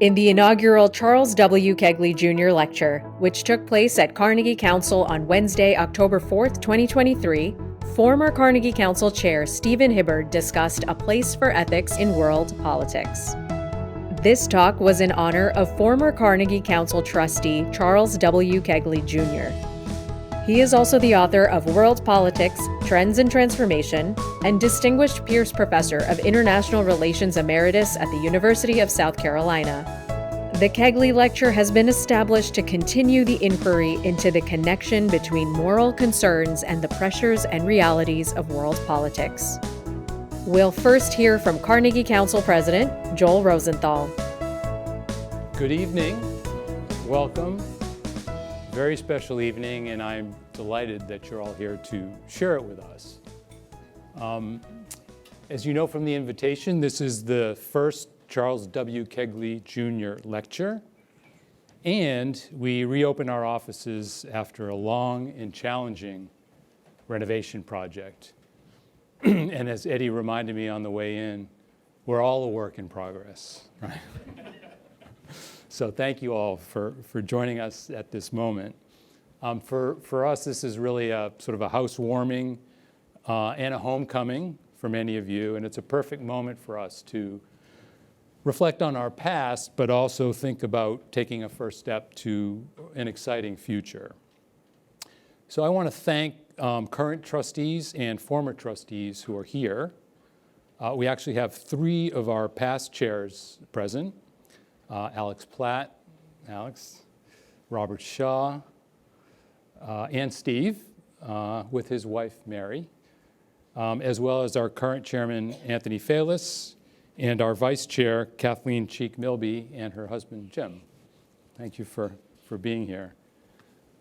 In the inaugural Charles W. Kegley Jr. Lecture, which took place at Carnegie Council on Wednesday, October 4th, 2023, former Carnegie Council Chair Stephen Hibbard discussed a place for ethics in world politics. This talk was in honor of former Carnegie Council trustee Charles W. Kegley Jr. He is also the author of World Politics, Trends and Transformation, and Distinguished Pearce Professor of International Relations Emeritus at the University of South Carolina. The Kegley Lecture has been established to continue the inquiry into the connection between moral concerns and the pressures and realities of world politics. We'll first hear from Carnegie Council President Joel Rosenthal. Good evening. Welcome. Very special evening, and I'm delighted that you're all here to share it with us. As you know from the invitation, this is the first Charles W. Kegley Jr. Lecture, and we reopen our offices after a long and challenging renovation project. And as Eddie reminded me on the way in, we're all a work in progress, right? So thank you all for joining us at this moment. For us, this is really a sort of a housewarming and a homecoming for many of you, and it's a perfect moment for us to reflect on our past, but also think about taking a first step to an exciting future. So I want to thank current trustees and former trustees who are here. We actually have 3 of our past chairs present. Alex Platt, Robert Shaw, and Steve, with his wife Mary, as well as our current chairman Anthony Phalis, and our vice chair Kathleen Cheek-Milby and her husband Jim. Thank you for being here.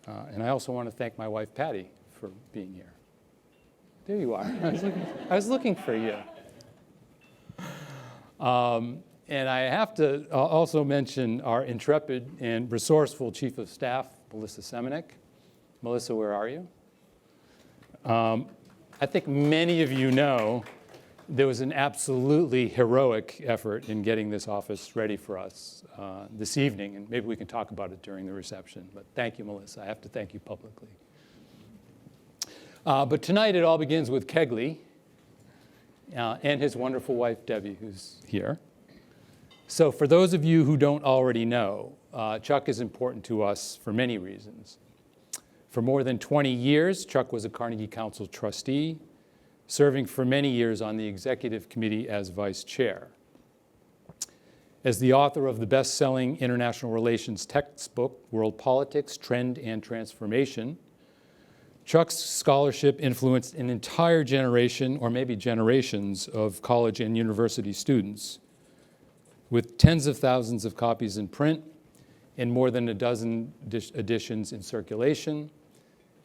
And I also want to thank my wife Patty for being here. There you are. I was looking for you. And I have to also mention our intrepid and resourceful Chief of Staff, Melissa Semenek. Melissa, where are you? I think many of you know there was an absolutely heroic effort in getting this office ready for us this evening, and maybe we can talk about it during the reception. But thank you, Melissa. I have to thank you publicly. But tonight it all begins with Kegley and his wonderful wife, Debbie, who's here. So for those of you who don't already know, Chuck is important to us for many reasons. For more than 20 years, Chuck was a Carnegie Council trustee, serving for many years on the executive committee as vice chair. As the author of the best-selling international relations textbook, World Politics, Trend and Transformation, Chuck's scholarship influenced an entire generation, or maybe generations, of college and university students, with tens of thousands of copies in print and more than a dozen editions in circulation.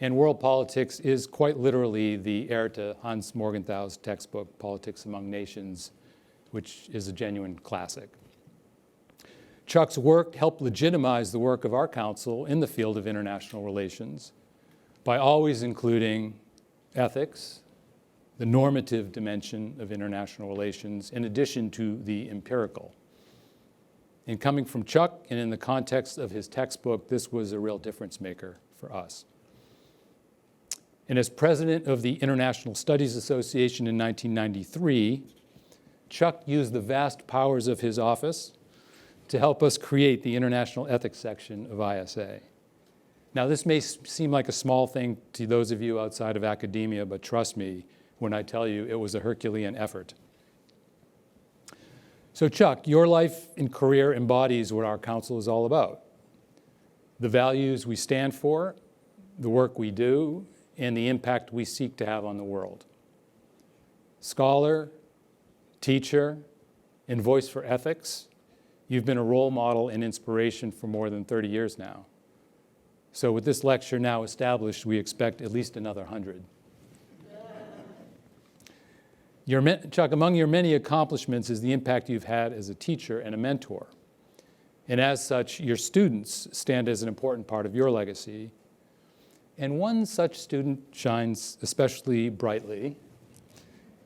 And World Politics is quite literally the heir to Hans Morgenthal's textbook, Politics Among Nations, which is a genuine classic. Chuck's work helped legitimize the work of our council in the field of international relations by always including ethics, the normative dimension of international relations, in addition to the empirical. And coming from Chuck, and in the context of his textbook, this was a real difference maker for us. And as president of the International Studies Association in 1993, Chuck used the vast powers of his office to help us create the International Ethics section of ISA. Now, this may seem like a small thing to those of you outside of academia, but trust me when I tell you it was a Herculean effort. So Chuck, your life and career embodies what our council is all about. The values we stand for, the work we do, and the impact we seek to have on the world. Scholar, teacher, and voice for ethics, you've been a role model and inspiration for more than 30 years now. So with this lecture now established, we expect at least another 100. Chuck, among your many accomplishments is the impact you've had as a teacher and a mentor. And as such, your students stand as an important part of your legacy. And one such student shines especially brightly.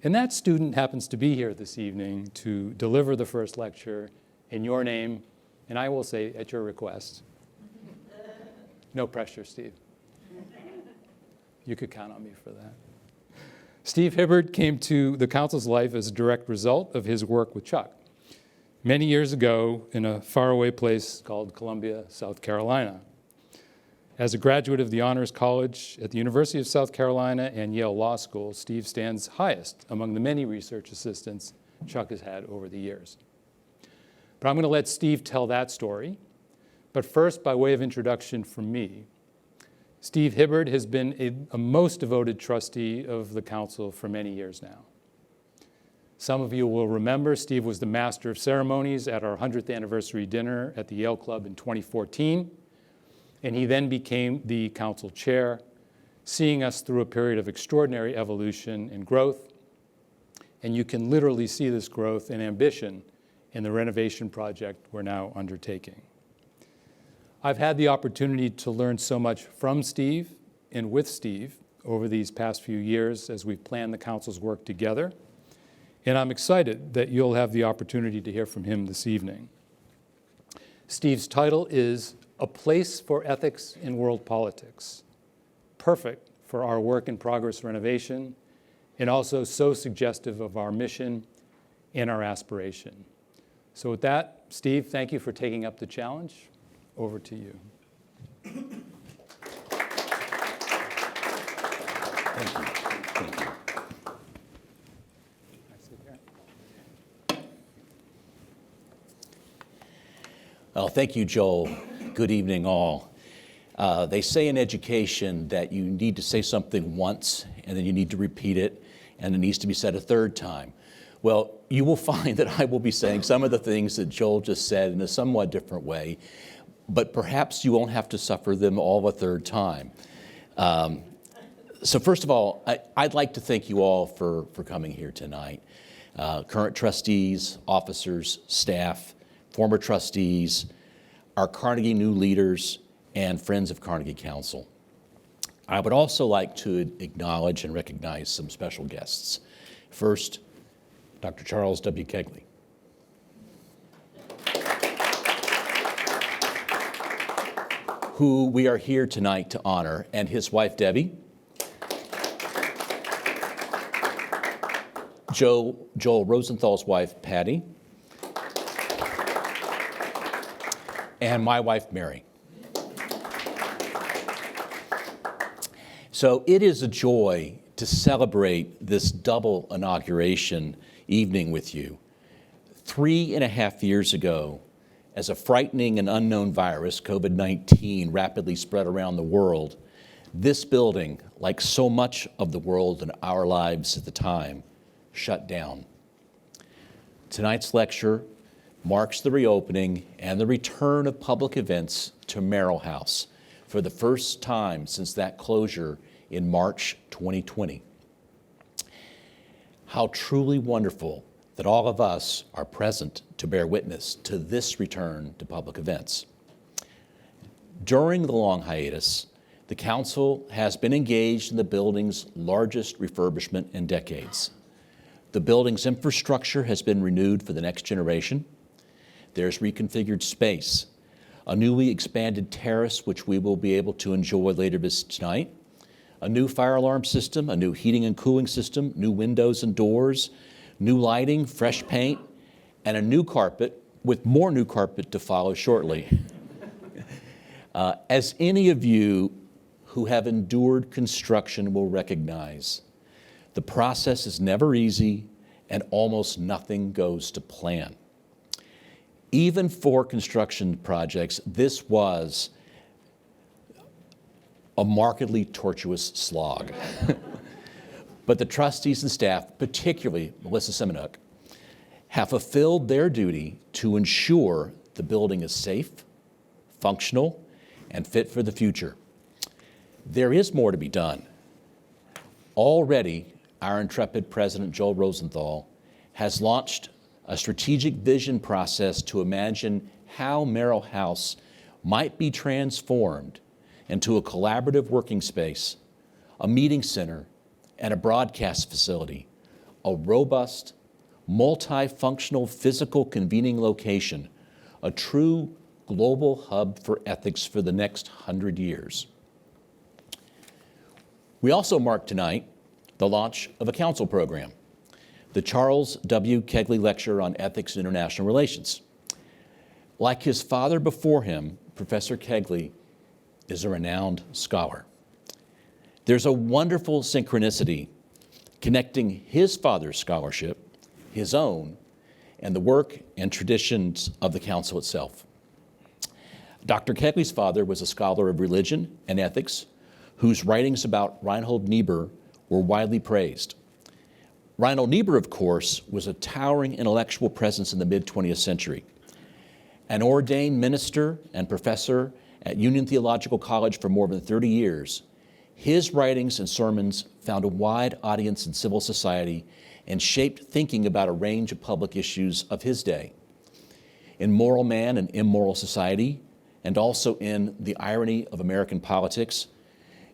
And that student happens to be here this evening to deliver the first lecture in your name And I will say, at your request, no pressure, Steve. You could count on me for that. Steve Hibbard came to the council's life as a direct result of his work with Chuck many years ago in a faraway place called Columbia, South Carolina. As a graduate of the Honors College at the University of South Carolina and Yale Law School, Steve stands highest among the many research assistants Chuck has had over the years. But I'm going to let Steve tell that story. But first, by way of introduction from me, Steve Hibbard has been a most devoted trustee of the council for many years now. Some of you will remember Steve was the master of ceremonies at our 100th anniversary dinner at the Yale Club in 2014, and he then became the council chair, seeing us through a period of extraordinary evolution and growth. And you can literally see this growth and ambition in the renovation project we're now undertaking. I've had the opportunity to learn so much from Steve and with Steve over these past few years as we've planned the council's work together. And I'm excited that you'll have the opportunity to hear from him this evening. Steve's title is A Place for Ethics in World Politics, perfect for our work in progress renovation, and also so suggestive of our mission and our aspiration. So with that, Steve, thank you for taking up the challenge. Over to you. Thank you. Thank you. Well, thank you, Joel. Good evening, all. They say in education that you need to say something once, and then you need to repeat it, and it needs to be said a third time. Well, you will find that I will be saying some of the things that Joel just said in a somewhat different way, but perhaps you won't have to suffer them all a third time. So first of all, I'd like to thank you all for coming here tonight. Current trustees, officers, staff, former trustees, our Carnegie new leaders, and friends of Carnegie Council. I would also like to acknowledge and recognize some special guests. First, Dr. Charles W. Kegley. Who we are here tonight to honor, and his wife, Debbie. Joel Rosenthal's wife, Patty. And my wife, Mary. So it is a joy to celebrate this double inauguration evening with you. 3.5 years ago, as a frightening and unknown virus, COVID-19, rapidly spread around the world, this building, like so much of the world and our lives at the time, shut down. Tonight's lecture marks the reopening and the return of public events to Merrill House for the first time since that closure in March 2020. How truly wonderful that all of us are present to bear witness to this return to public events. During the long hiatus, the council has been engaged in the building's largest refurbishment in decades. The building's infrastructure has been renewed for the next generation. There's reconfigured space, a newly expanded terrace, which we will be able to enjoy later this tonight, a new fire alarm system, a new heating and cooling system, new windows and doors, new lighting, fresh paint, and a new carpet, with more new carpet to follow shortly. As any of you who have endured construction will recognize, the process is never easy and almost nothing goes to plan. Even for construction projects, this was a markedly tortuous slog. But the trustees and staff, particularly Melissa Semenuk, have fulfilled their duty to ensure the building is safe, functional, and fit for the future. There is more to be done. Already, our intrepid President Joel Rosenthal has launched a strategic vision process to imagine how Merrill House might be transformed into a collaborative working space, a meeting center, and a broadcast facility, a robust, multifunctional physical convening location a true global hub for ethics for the next 100 years. We also mark tonight the launch of a council program, the Charles W. Kegley Lecture on Ethics and International Relations. Like his father before him, Professor Kegley is a renowned scholar. There's a wonderful synchronicity connecting his father's scholarship, his own, and the work and traditions of the council itself. Dr. Kegley's father was a scholar of religion and ethics whose writings about Reinhold Niebuhr were widely praised. Reinhold Niebuhr, of course, was a towering intellectual presence in the mid-20th century. An ordained minister and professor at Union Theological College for more than 30 years, his writings and sermons found a wide audience in civil society and shaped thinking about a range of public issues of his day. In Moral Man and Immoral Society, and also in The Irony of American Politics,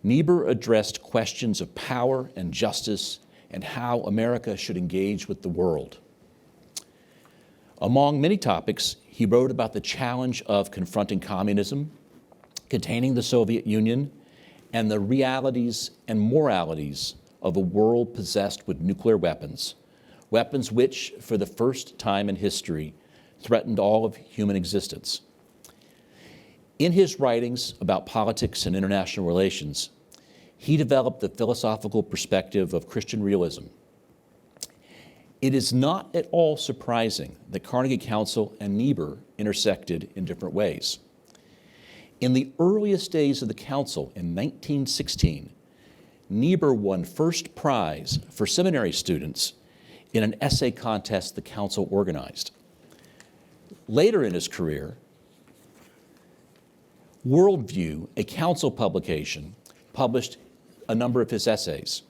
Niebuhr addressed questions of power and justice and how America should engage with the world. Among many topics, he wrote about the challenge of confronting communism, containing the Soviet Union, and the realities and moralities of a world possessed with nuclear weapons, weapons which, for the first time in history, threatened all of human existence. In his writings about politics and international relations, he developed the philosophical perspective of Christian realism. It is not at all surprising that Carnegie Council and Niebuhr intersected in different ways. In the earliest days of the council in 1916, Niebuhr won first prize for seminary students in an essay contest the council organized. Later in his career, Worldview, a council publication, published a number of his essays.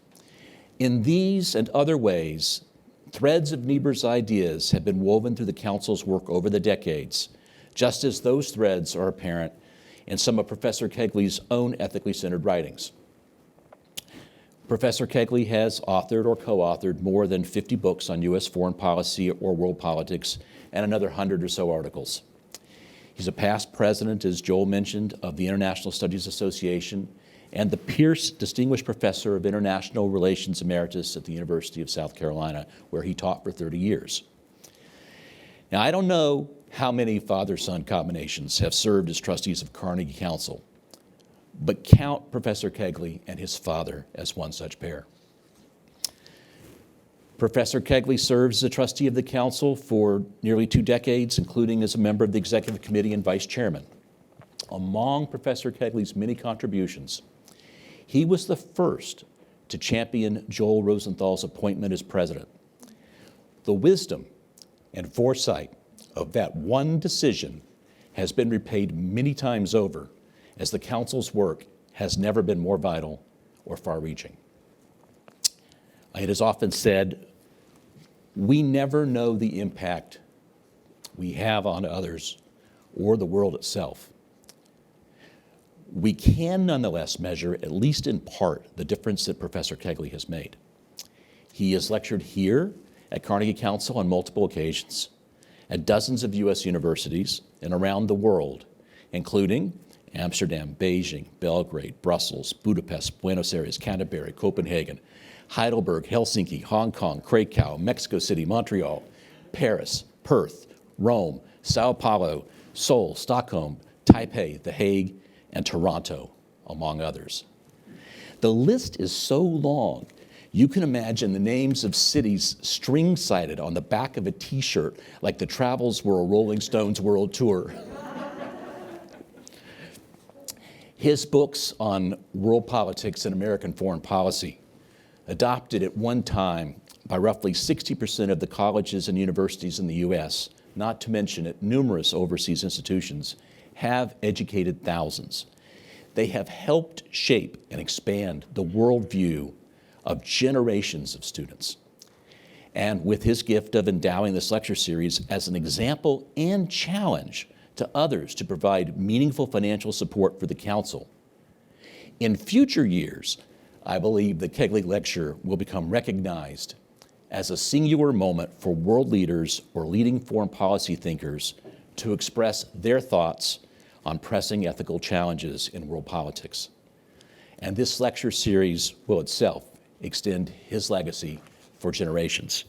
In these and other ways, threads of Niebuhr's ideas have been woven through the council's work over the decades, just as those threads are apparent in some of Professor Kegley's own ethically centered writings. Professor Kegley has authored or co-authored more than 50 books on U.S. foreign policy or world politics and another 100 or so articles. He's a past president, as Joel mentioned, of the International Studies Association and the Pearce Distinguished Professor of International Relations Emeritus at the University of South Carolina, where he taught for 30 years. Now, I don't know how many father-son combinations have served as trustees of Carnegie Council, but count Professor Kegley and his father as one such pair. Professor Kegley serves as a trustee of the council for nearly 2 decades, including as a member of the executive committee and vice chairman. Among Professor Kegley's many contributions, he was the first to champion Joel Rosenthal's appointment as president. The wisdom and foresight of that one decision has been repaid many times over, as the council's work has never been more vital or far-reaching. It is often said, we never know the impact we have on others or the world itself. We can nonetheless measure, at least in part, the difference that Professor Kegley has made. He has lectured here at Carnegie Council on multiple occasions, at dozens of U.S. universities and around the world, including Amsterdam, Beijing, Belgrade, Brussels, Budapest, Buenos Aires, Canterbury, Copenhagen, Heidelberg, Helsinki, Hong Kong, Krakow, Mexico City, Montreal, Paris, Perth, Rome, Sao Paulo, Seoul, Stockholm, Taipei, The Hague, and Toronto, among others. The list is so long, you can imagine the names of cities string-sided on the back of a t-shirt like the travels were a Rolling Stones world tour. His books on world politics and American foreign policy, adopted at one time by roughly 60% of the colleges and universities in the U.S., not to mention at numerous overseas institutions, have educated thousands. They have helped shape and expand the worldview of generations of students. And with his gift of endowing this lecture series as an example and challenge to others to provide meaningful financial support for the council, in future years, I believe the Kegley Lecture will become recognized as a singular moment for world leaders or leading foreign policy thinkers to express their thoughts on pressing ethical challenges in world politics. And this lecture series will itself extend his legacy for generations.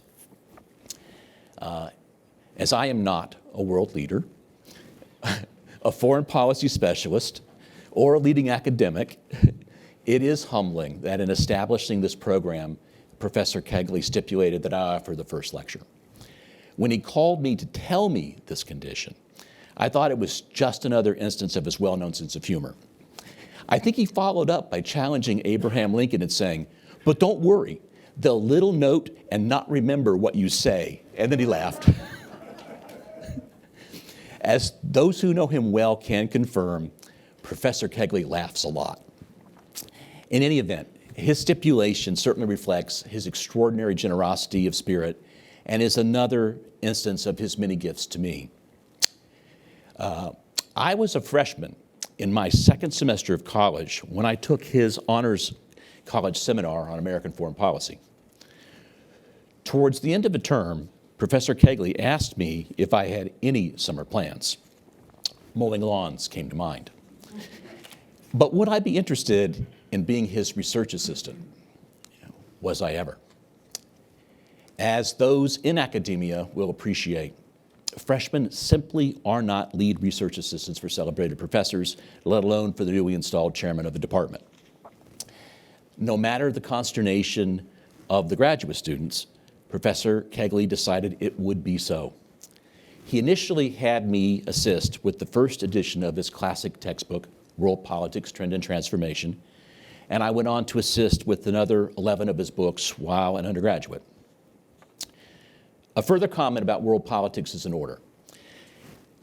As I am not a world leader, a foreign policy specialist, or a leading academic, it is humbling that in establishing this program, Professor Kegley stipulated that I offer the first lecture. When he called me to tell me this condition, I thought it was just another instance of his well-known sense of humor. I think he followed up by challenging Abraham Lincoln and saying, "But don't worry, they'll little note and not remember what you say." And then he laughed. As those who know him well can confirm, Professor Kegley laughs a lot. In any event, his stipulation certainly reflects his extraordinary generosity of spirit and is another instance of his many gifts to me. I was a freshman in my second semester of college when I took his honors college seminar on American foreign policy. Towards the end of the term, Professor Kegley asked me if I had any summer plans. Mowing lawns came to mind. But would I be interested in being his research assistant? Was I ever? As those in academia will appreciate, freshmen simply are not lead research assistants for celebrated professors, let alone for the newly installed chairman of the department. No matter the consternation of the graduate students, Professor Kegley decided it would be so. He initially had me assist with the first edition of his classic textbook, World Politics, Trend and Transformation, and I went on to assist with another 11 of his books while an undergraduate. A further comment about world politics is in order.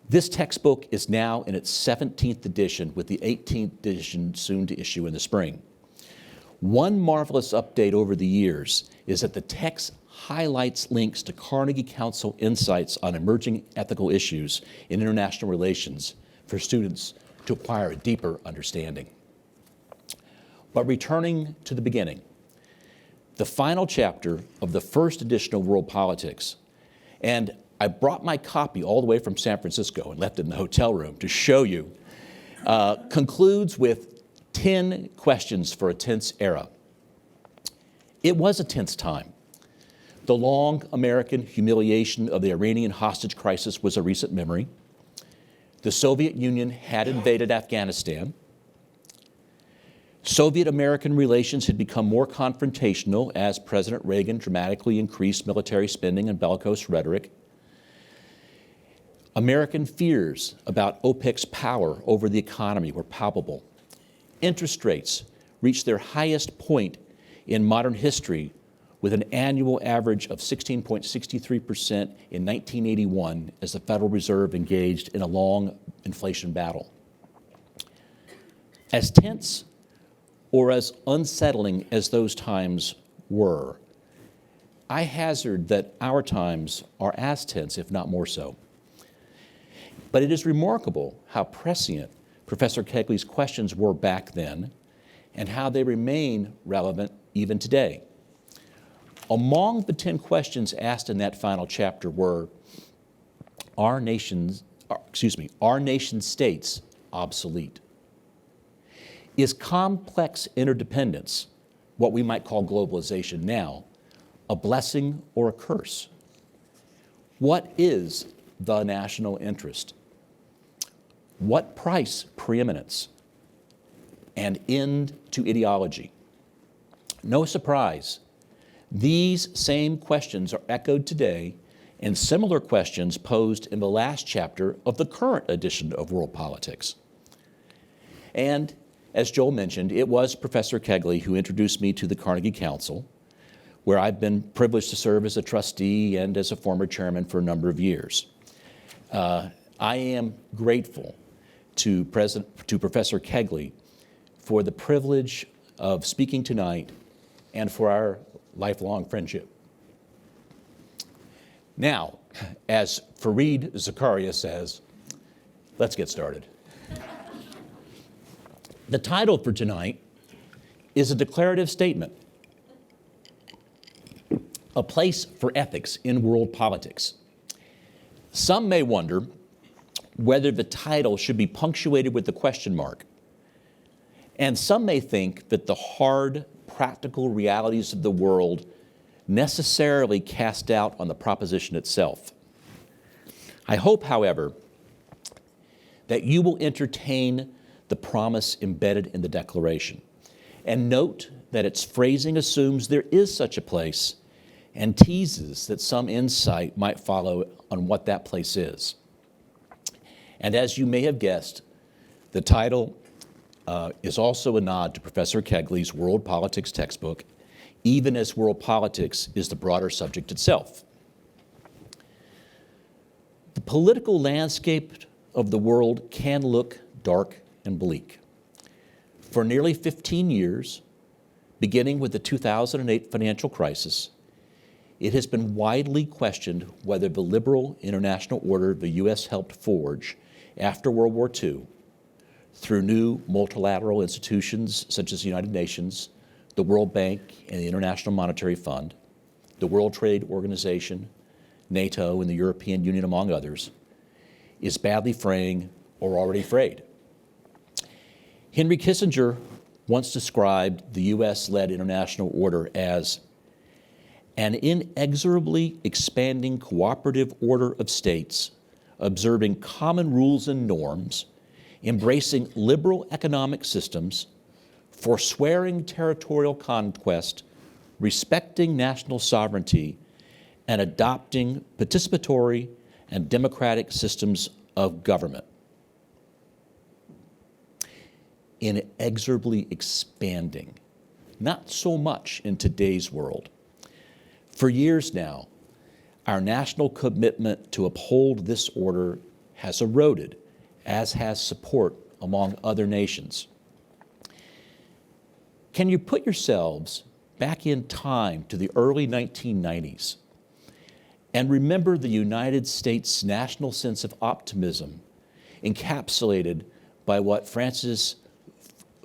This textbook is now in its 17th edition, with the 18th edition soon to issue in the spring. One marvelous update over the years is that the text highlights links to Carnegie Council insights on emerging ethical issues in international relations for students to acquire a deeper understanding. But returning to the beginning, the final chapter of the first edition of World Politics, and I brought my copy all the way from San Francisco and left it in the hotel room to show you, concludes with 10 questions for a tense era. It was a tense time. The long American humiliation of the Iranian hostage crisis was a recent memory. The Soviet Union had invaded Afghanistan. Soviet-American relations had become more confrontational as President Reagan dramatically increased military spending and bellicose rhetoric. American fears about OPEC's power over the economy were palpable. Interest rates reached their highest point in modern history, with an annual average of 16.63% in 1981 as the Federal Reserve engaged in a long inflation battle. As tense or as unsettling as those times were, I hazard that our times are as tense, if not more so. But it is remarkable how prescient Professor Kegley's questions were back then and how they remain relevant even today. Among the 10 questions asked in that final chapter were, are nation states obsolete? Is complex interdependence, what we might call globalization now, a blessing or a curse? What is the national interest? What price preeminence? And end to ideology? No surprise, these same questions are echoed today in similar questions posed in the last chapter of the current edition of World Politics. And as Joel mentioned, it was Professor Kegley who introduced me to the Carnegie Council, where I've been privileged to serve as a trustee and as a former chairman for a number of years. I am grateful to Professor Kegley for the privilege of speaking tonight and for our lifelong friendship. Now, as Fareed Zakaria says, let's get started. The title for tonight is a declarative statement, a place for ethics in world politics. Some may wonder whether the title should be punctuated with the question mark. And some may think that the hard, practical realities of the world necessarily cast doubt on the proposition itself. I hope, however, that you will entertain the promise embedded in the Declaration and note that its phrasing assumes there is such a place and teases that some insight might follow on what that place is. And as you may have guessed, the title is also a nod to Professor Kegley's World Politics textbook, even as world politics is the broader subject itself. The political landscape of the world can look dark and bleak. For nearly 15 years, beginning with the 2008 financial crisis, it has been widely questioned whether the liberal international order the U.S. helped forge after World War II, through new multilateral institutions such as the United Nations, the World Bank and the International Monetary Fund, the World Trade Organization, NATO, and the European Union, among others, is badly fraying or already frayed. Henry Kissinger once described the U.S.-led international order as an inexorably expanding cooperative order of states, observing common rules and norms, embracing liberal economic systems, forswearing territorial conquest, respecting national sovereignty, and adopting participatory and democratic systems of government. Inexorably expanding, not so much in today's world. For years now, our national commitment to uphold this order has eroded, as has support among other nations. Can you put yourselves back in time to the early 1990s and remember the United States' national sense of optimism encapsulated by what Francis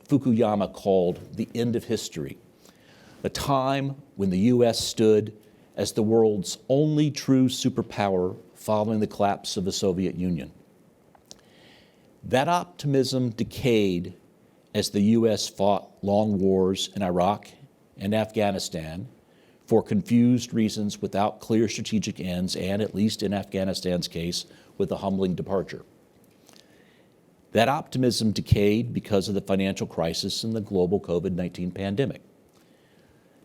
Fukuyama called the end of history, a time when the U.S. stood as the world's only true superpower following the collapse of the Soviet Union? That optimism decayed as the U.S. fought long wars in Iraq and Afghanistan for confused reasons without clear strategic ends, and, at least in Afghanistan's case, with a humbling departure. That optimism decayed because of the financial crisis and the global COVID-19 pandemic.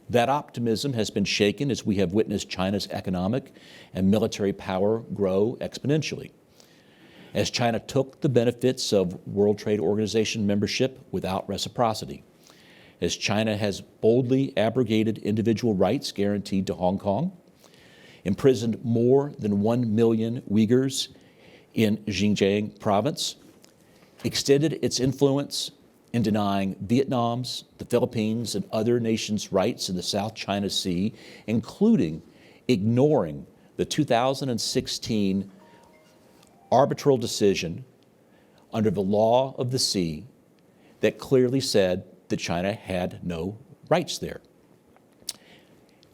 That optimism has been shaken as we have witnessed China's economic and military power grow exponentially, as China took the benefits of World Trade Organization membership without reciprocity, as China has boldly abrogated individual rights guaranteed to Hong Kong, imprisoned more than 1 million Uyghurs in Xinjiang province, extended its influence in denying Vietnam's, the Philippines, and other nations' rights in the South China Sea, including ignoring the 2016 arbitral decision under the law of the sea that clearly said that China had no rights there.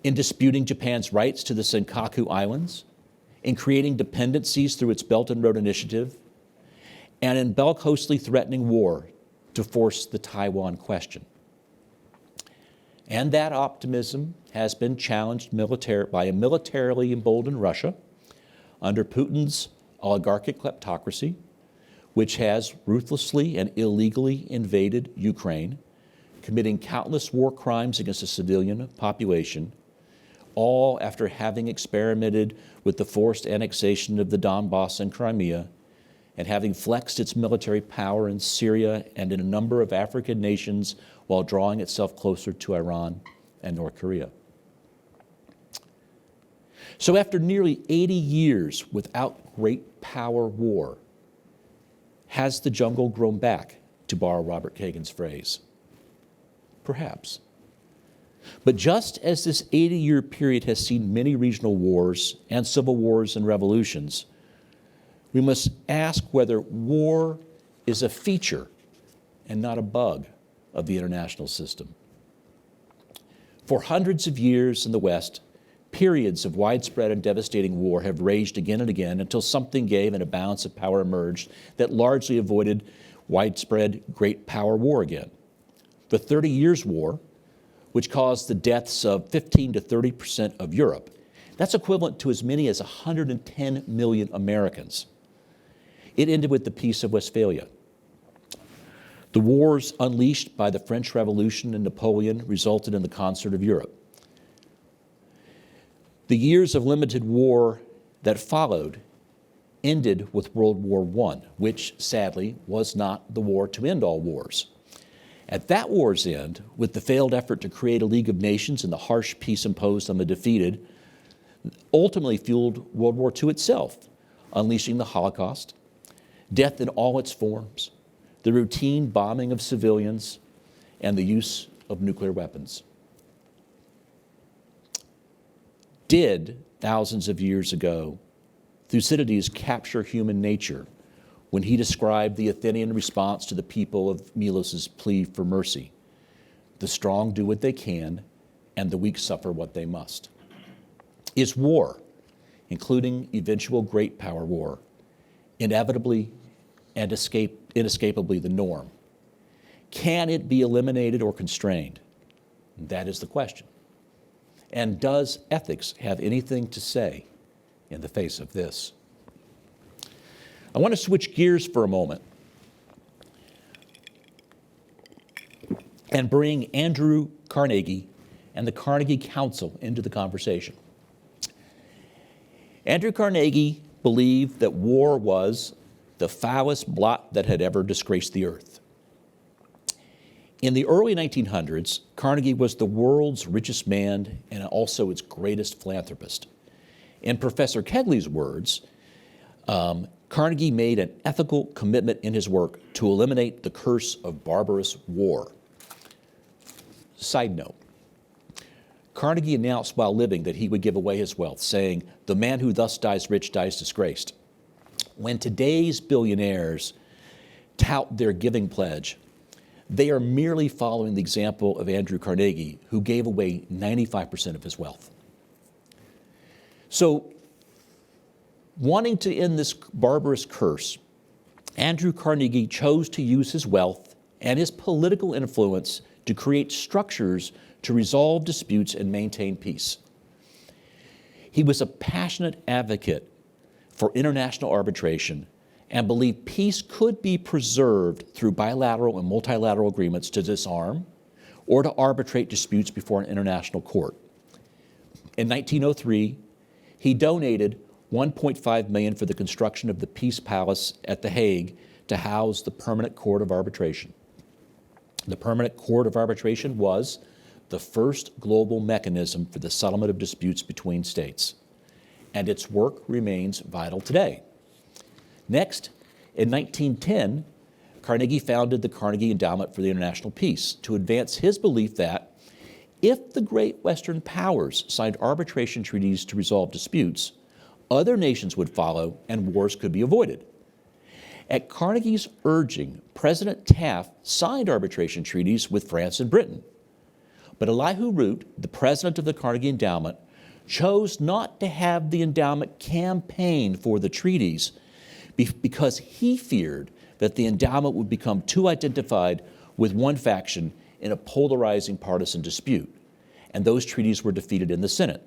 In disputing Japan's rights to the Senkaku Islands, in creating dependencies through its Belt and Road Initiative, and in bellicosely threatening war to force the Taiwan question. And that optimism has been challenged by a militarily emboldened Russia under Putin's oligarchic kleptocracy, which has ruthlessly and illegally invaded Ukraine, committing countless war crimes against the civilian population, all after having experimented with the forced annexation of the Donbass and Crimea, and having flexed its military power in Syria and in a number of African nations while drawing itself closer to Iran and North Korea. So after nearly 80 years without great power war, has the jungle grown back, to borrow Robert Kagan's phrase? Perhaps. But just as this 80-year period has seen many regional wars and civil wars and revolutions, we must ask whether war is a feature and not a bug of the international system. For hundreds of years in the West, periods of widespread and devastating war have raged again and again until something gave and a balance of power emerged that largely avoided widespread great power war again. The 30 Years' War, which caused the deaths of 15 to 30% of Europe, that's equivalent to as many as 110 million Americans. It ended with the Peace of Westphalia. The wars unleashed by the French Revolution and Napoleon resulted in the concert of Europe. The years of limited war that followed ended with World War I, which sadly was not the war to end all wars. At that war's end, with the failed effort to create a League of Nations and the harsh peace imposed on the defeated, ultimately fueled World War II itself, unleashing the Holocaust, death in all its forms, the routine bombing of civilians, and the use of nuclear weapons. Did, thousands of years ago, Thucydides capture human nature when he described the Athenian response to the people of Milos' plea for mercy? The strong do what they can, and the weak suffer what they must. Is war, including eventual great power war, inevitably and inescapably the norm? Can it be eliminated or constrained? That is the question. And does ethics have anything to say in the face of this? I want to switch gears for a moment and bring Andrew Carnegie and the Carnegie Council into the conversation. Andrew Carnegie believed that war was the foulest blot that had ever disgraced the earth. In the early 1900s, Carnegie was the world's richest man and also its greatest philanthropist. In Professor Kegley's words, Carnegie made an ethical commitment in his work to eliminate the curse of barbarous war. Side note, Carnegie announced while living that he would give away his wealth, saying, "The man who thus dies rich dies disgraced." When today's billionaires tout their giving pledge, they are merely following the example of Andrew Carnegie, who gave away 95% of his wealth. So, wanting to end this barbarous curse, Andrew Carnegie chose to use his wealth and his political influence to create structures to resolve disputes and maintain peace. He was a passionate advocate for international arbitration and believed peace could be preserved through bilateral and multilateral agreements to disarm or to arbitrate disputes before an international court. In 1903, he donated $1.5 million for the construction of the Peace Palace at The Hague to house the Permanent Court of Arbitration. The Permanent Court of Arbitration was the first global mechanism for the settlement of disputes between states, and its work remains vital today. Next, in 1910, Carnegie founded the Carnegie Endowment for the International Peace to advance his belief that if the great Western powers signed arbitration treaties to resolve disputes, other nations would follow and wars could be avoided. At Carnegie's urging, President Taft signed arbitration treaties with France and Britain. But Elihu Root, the president of the Carnegie Endowment, chose not to have the endowment campaign for the treaties because he feared that the endowment would become too identified with one faction in a polarizing partisan dispute, and those treaties were defeated in the Senate.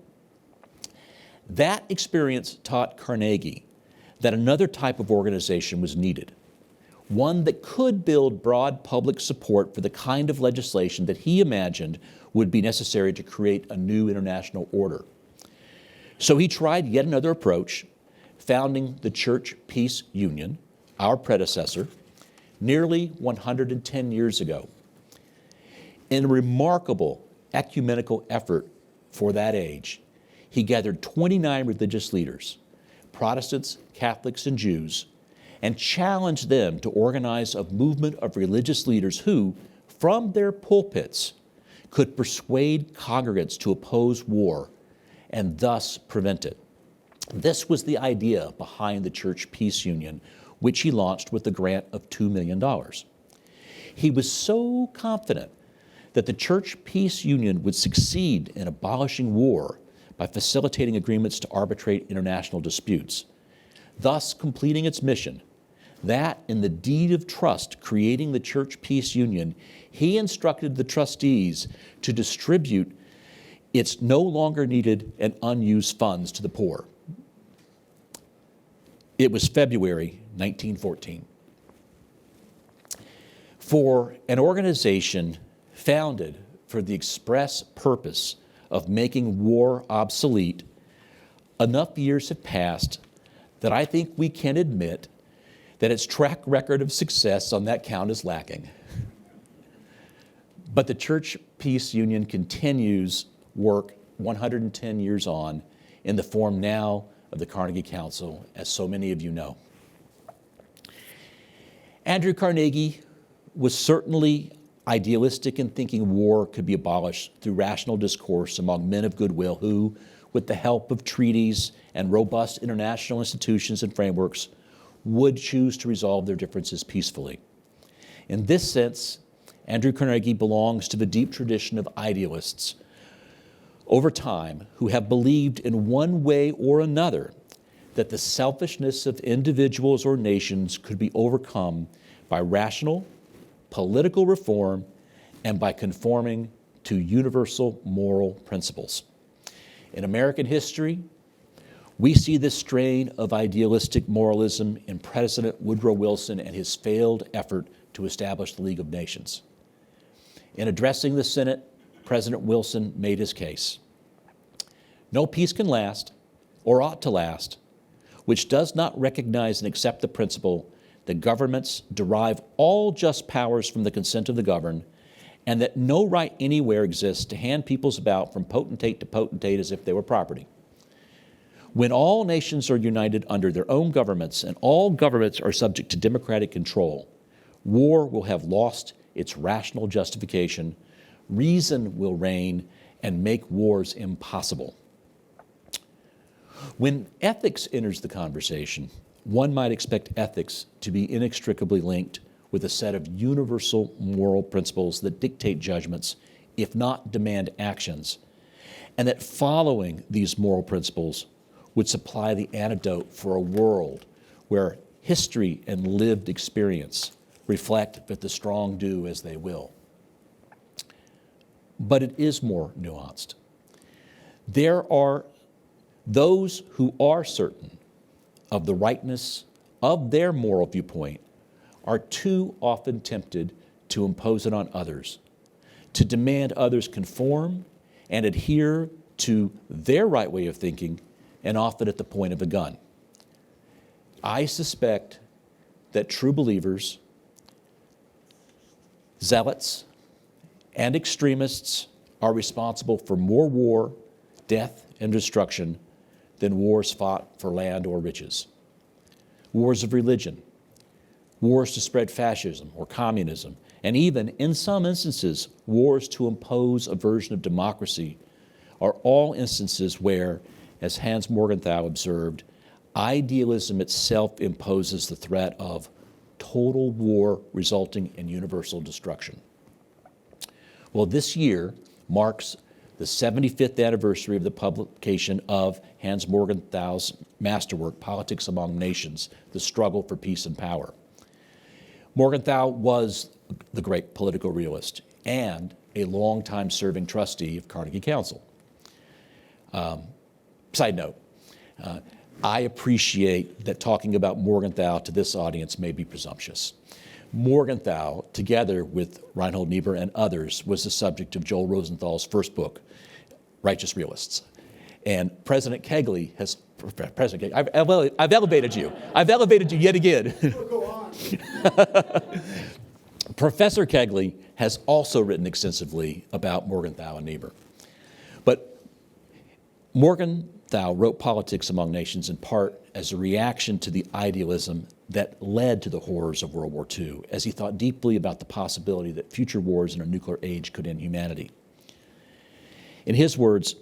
That experience taught Carnegie that another type of organization was needed, one that could build broad public support for the kind of legislation that he imagined would be necessary to create a new international order. So he tried yet another approach, founding the Church Peace Union, our predecessor, nearly 110 years ago. In a remarkable ecumenical effort for that age, he gathered 29 religious leaders, Protestants, Catholics, and Jews, and challenged them to organize a movement of religious leaders who, from their pulpits, could persuade congregants to oppose war and thus prevent it. This was the idea behind the Church Peace Union, which he launched with a grant of $2 million. He was so confident that the Church Peace Union would succeed in abolishing war by facilitating agreements to arbitrate international disputes, thus completing its mission, that in the deed of trust creating the Church Peace Union, he instructed the trustees to distribute its no longer needed and unused funds to the poor. It was February 1914. For an organization founded for the express purpose of making war obsolete, enough years have passed that I think we can admit that its track record of success on that count is lacking. But the Church Peace Union continues work 110 years on in the form now of the Carnegie Council, as so many of you know. Andrew Carnegie was certainly idealistic in thinking war could be abolished through rational discourse among men of goodwill who, with the help of treaties and robust international institutions and frameworks, would choose to resolve their differences peacefully. In this sense, Andrew Carnegie belongs to the deep tradition of idealists over time who have believed in one way or another that the selfishness of individuals or nations could be overcome by rational political reform and by conforming to universal moral principles. In American history, we see this strain of idealistic moralism in President Woodrow Wilson and his failed effort to establish the League of Nations. In addressing the Senate, President Wilson made his case. No peace can last, or ought to last, which does not recognize and accept the principle that governments derive all just powers from the consent of the governed, and that no right anywhere exists to hand peoples about from potentate to potentate as if they were property. When all nations are united under their own governments and all governments are subject to democratic control, war will have lost its rational justification, reason will reign and make wars impossible. When ethics enters the conversation, one might expect ethics to be inextricably linked with a set of universal moral principles that dictate judgments, if not demand actions, and that following these moral principles would supply the antidote for a world where history and lived experience reflect that the strong do as they will. But it is more nuanced. There are those who are certain of the rightness of their moral viewpoint are too often tempted to impose it on others, to demand others conform and adhere to their right way of thinking, and often at the point of a gun. I suspect that true believers, zealots, and extremists are responsible for more war, death, and destruction than wars fought for land or riches. Wars of religion, wars to spread fascism or communism, and even, in some instances, wars to impose a version of democracy are all instances where, as Hans Morgenthau observed, idealism itself imposes the threat of total war resulting in universal destruction. Well, this year marks the 75th anniversary of the publication of Hans Morgenthau's masterwork, Politics Among Nations, The Struggle for Peace and Power. Morgenthau was the great political realist and a longtime serving trustee of Carnegie Council. Side note, I appreciate that talking about Morgenthau to this audience may be presumptuous. Morgenthau, together with Reinhold Niebuhr and others, was the subject of Joel Rosenthal's first book, Righteous Realists. And President Kegley has, President Kegley, I've elevated you. I've elevated you yet again. Go on. Professor Kegley has also written extensively about Morgenthau and Niebuhr. But Morgenthau wrote Politics Among Nations in part as a reaction to the idealism that led to the horrors of World War II, as he thought deeply about the possibility that future wars in a nuclear age could end humanity. In his words,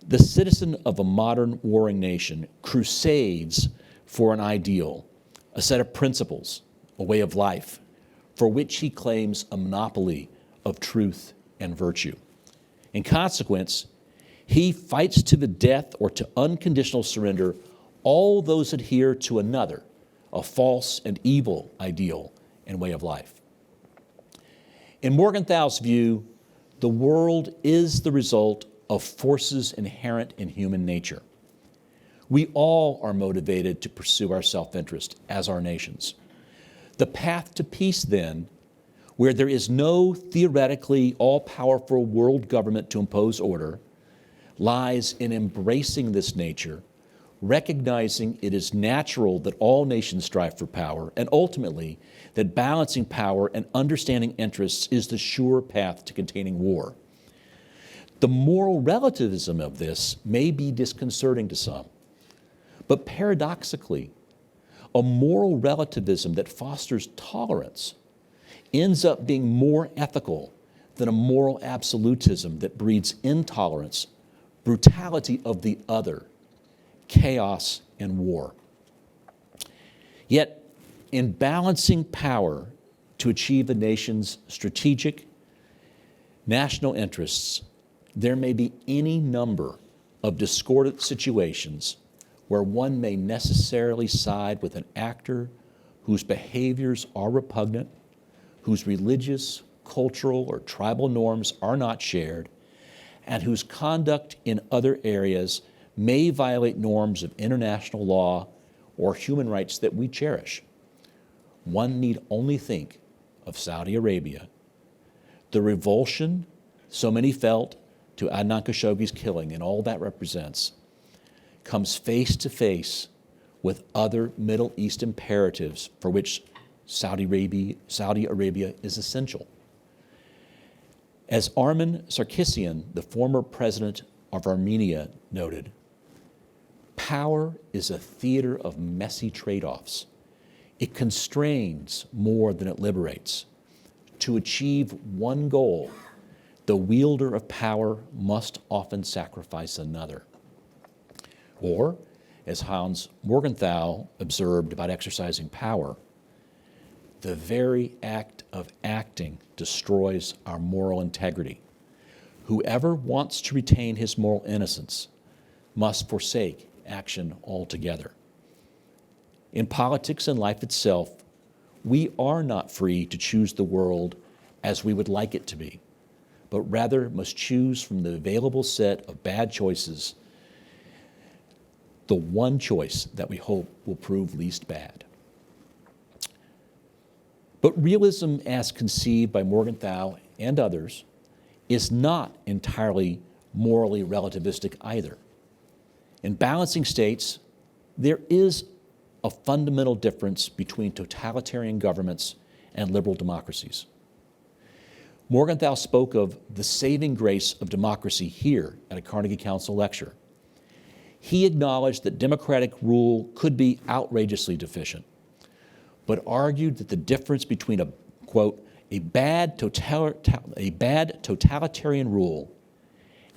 the citizen of a modern warring nation crusades for an ideal, a set of principles, a way of life, for which he claims a monopoly of truth and virtue. In consequence, He fights to the death or to unconditional surrender all those adhere to another, a false and evil ideal and way of life. In Morgenthau's view, the world is the result of forces inherent in human nature. We all are motivated to pursue our self-interest, as are nations. The path to peace, then, where there is no theoretically all-powerful world government to impose order, lies in embracing this nature, recognizing it is natural that all nations strive for power, and ultimately that balancing power and understanding interests is the sure path to containing war. The moral relativism of this may be disconcerting to some, but paradoxically, a moral relativism that fosters tolerance ends up being more ethical than a moral absolutism that breeds intolerance, brutality of the other, chaos, and war. Yet, in balancing power to achieve a nation's strategic national interests, there may be any number of discordant situations where one may necessarily side with an actor whose behaviors are repugnant, whose religious, cultural, or tribal norms are not shared, and whose conduct in other areas may violate norms of international law or human rights that we cherish. One need only think of Saudi Arabia. The revulsion so many felt to Adnan Khashoggi's killing and all that represents comes face to face with other Middle East imperatives for which Saudi Arabia is essential. As Armen Sarkisian, the former president of Armenia, noted, power is a theater of messy trade-offs. It constrains more than it liberates. To achieve one goal, the wielder of power must often sacrifice another. Or, as Hans Morgenthau observed about exercising power, the very act of acting destroys our moral integrity. Whoever wants to retain his moral innocence must forsake action altogether. In politics and life itself, we are not free to choose the world as we would like it to be, but rather must choose from the available set of bad choices the one choice that we hope will prove least bad. But realism, as conceived by Morgenthau and others, is not entirely morally relativistic either. In balancing states, there is a fundamental difference between totalitarian governments and liberal democracies. Morgenthau spoke of the saving grace of democracy here at a Carnegie Council lecture. He acknowledged that democratic rule could be outrageously deficient, but argued that the difference between a, quote, a bad totalitarian rule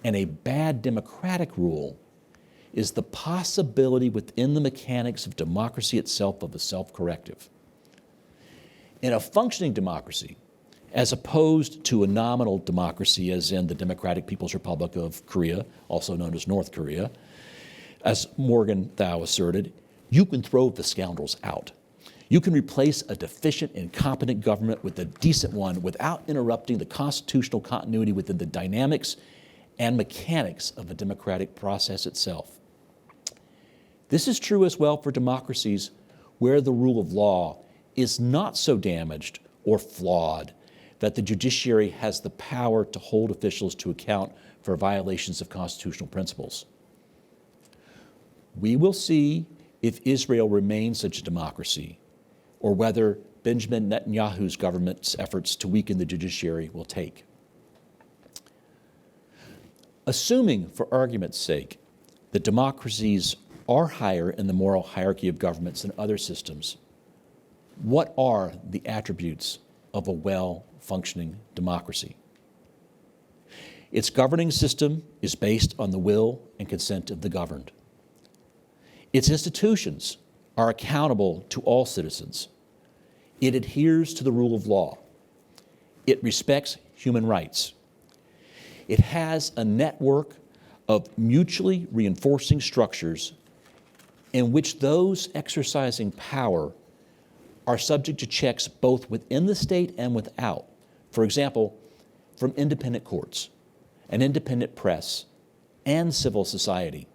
and a bad democratic rule is the possibility within the mechanics of democracy itself of a self-corrective. In a functioning democracy, as opposed to a nominal democracy as in the Democratic People's Republic of Korea, also known as North Korea, as Morgenthau asserted, you can throw the scoundrels out. You can replace a deficient, incompetent government with a decent one without interrupting the constitutional continuity within the dynamics and mechanics of the democratic process itself. This is true as well for democracies where the rule of law is not so damaged or flawed that the judiciary has the power to hold officials to account for violations of constitutional principles. We will see if Israel remains such a democracy or whether Benjamin Netanyahu's government's efforts to weaken the judiciary will take. Assuming, for argument's sake, that democracies are higher in the moral hierarchy of governments than other systems, what are the attributes of a well-functioning democracy? Its governing system is based on the will and consent of the governed. Its institutions are accountable to all citizens. It adheres to the rule of law. It respects human rights. It has a network of mutually reinforcing structures in which those exercising power are subject to checks both within the state and without. For example, from independent courts, an independent press, and civil society.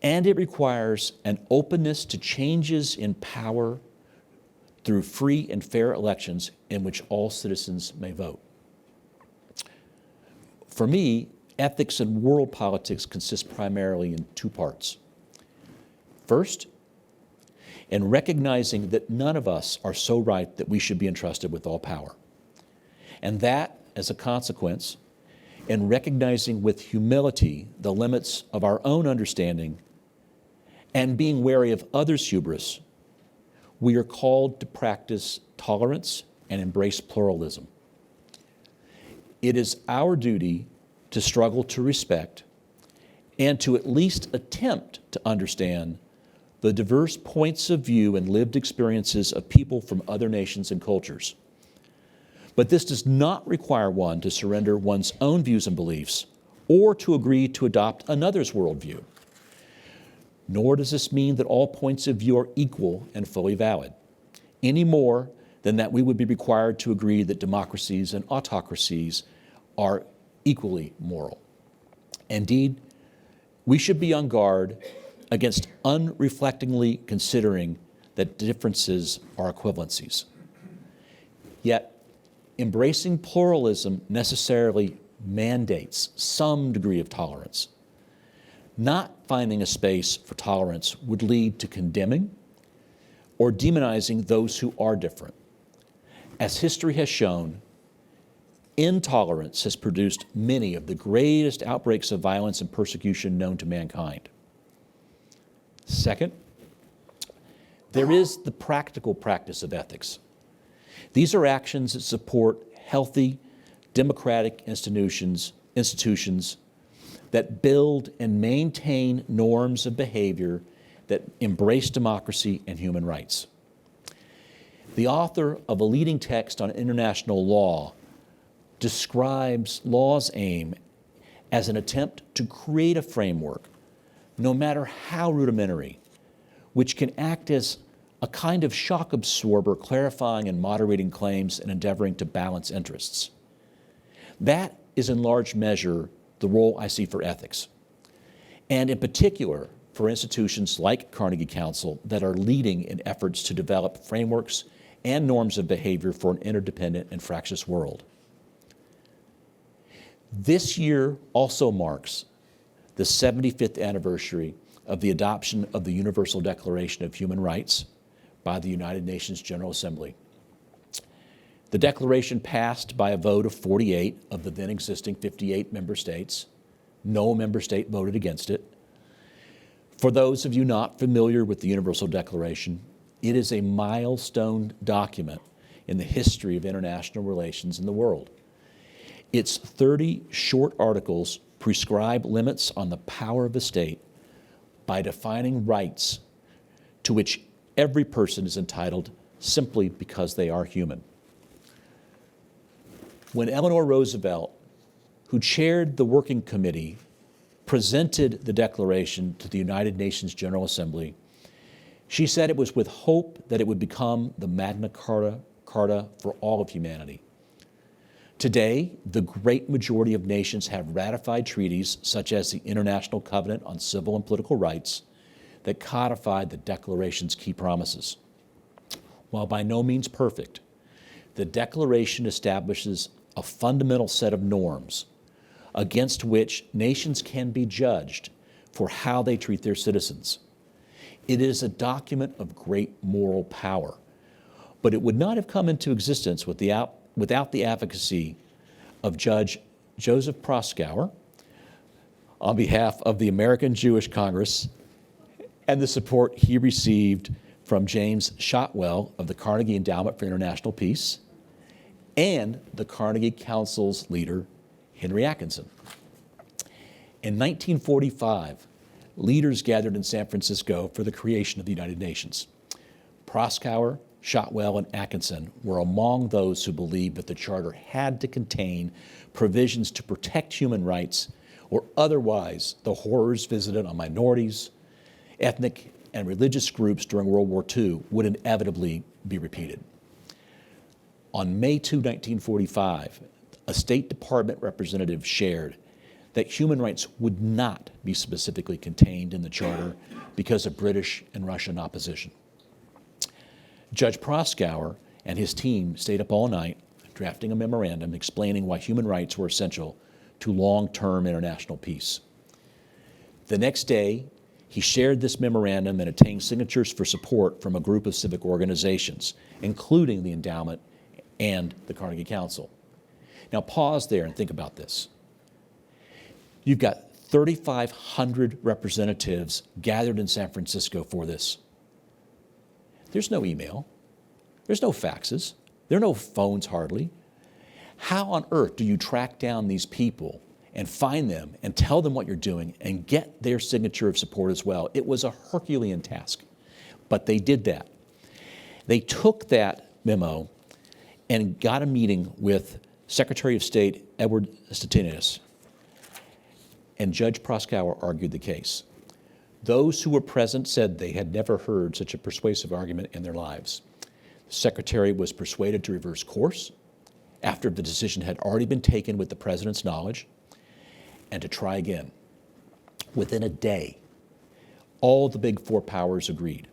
And it requires an openness to changes in power through free and fair elections in which all citizens may vote. For me, ethics in world politics consist primarily in two parts. First, in recognizing that none of us are so right that we should be entrusted with all power. And that, as a consequence, in recognizing with humility the limits of our own understanding and being wary of others' hubris, we are called to practice tolerance and embrace pluralism. It is our duty to struggle to respect and to at least attempt to understand the diverse points of view and lived experiences of people from other nations and cultures. But this does not require one to surrender one's own views and beliefs or to agree to adopt another's worldview. Nor does this mean that all points of view are equal and fully valid, any more than that we would be required to agree that democracies and autocracies are equally moral. Indeed, we should be on guard against unreflectingly considering that differences are equivalencies. Yet, embracing pluralism necessarily mandates some degree of tolerance. Not finding a space for tolerance would lead to condemning or demonizing those who are different. As history has shown, intolerance has produced many of the greatest outbreaks of violence and persecution known to mankind. Second, there is the practical practice of ethics. These are actions that support healthy, democratic institutions that build and maintain norms of behavior that embrace democracy and human rights. The author of a leading text on international law describes law's aim as an attempt to create a framework, no matter how rudimentary, which can act as a kind of shock absorber, clarifying and moderating claims and endeavoring to balance interests. That is in large measure the role I see for ethics, and in particular for institutions like Carnegie Council that are leading in efforts to develop frameworks and norms of behavior for an interdependent and fractious world. This year also marks the 75th anniversary of the adoption of the Universal Declaration of Human Rights by the United Nations General Assembly. The Declaration passed by a vote of 48 of the then existing 58 member states. No member state voted against it. For those of you not familiar with the Universal Declaration, it is a milestone document in the history of international relations in the world. Its 30 short articles prescribe limits on the power of a state by defining rights to which every person is entitled simply because they are human. When Eleanor Roosevelt, who chaired the working committee, presented the Declaration to the United Nations General Assembly, she said it was with hope that it would become the Magna Carta for all of humanity. Today, the great majority of nations have ratified treaties such as the International Covenant on Civil and Political Rights that codified the Declaration's key promises. While by no means perfect, the Declaration establishes a fundamental set of norms against which nations can be judged for how they treat their citizens. It is a document of great moral power, but it would not have come into existence without the advocacy of Judge Joseph Proskauer on behalf of the American Jewish Congress and the support he received from James Shotwell of the Carnegie Endowment for International Peace and the Carnegie Council's leader, Henry Atkinson. In 1945, leaders gathered in San Francisco for the creation of the United Nations. Proskauer, Shotwell, and Atkinson were among those who believed that the Charter had to contain provisions to protect human rights or otherwise the horrors visited on minorities, ethnic, and religious groups during World War II would inevitably be repeated. On May 2, 1945, a State Department representative shared that human rights would not be specifically contained in the Charter because of British and Russian opposition. Judge Proskauer and his team stayed up all night drafting a memorandum explaining why human rights were essential to long-term international peace. The next day, he shared this memorandum and obtained signatures for support from a group of civic organizations, including the endowment and the Carnegie Council. Now pause there and think about this. You've got 3,500 representatives gathered in San Francisco for this. There's no email. There's no faxes. There are no phones hardly. How on earth do you track down these people and find them and tell them what you're doing and get their signature of support as well? It was a Herculean task, but they did that. They took that memo and got a meeting with Secretary of State Edward Stettinius, and Judge Proskauer argued the case. Those who were present said they had never heard such a persuasive argument in their lives. The Secretary was persuaded to reverse course after the decision had already been taken with the President's knowledge, and to try again. Within a day, all the big four powers agreed.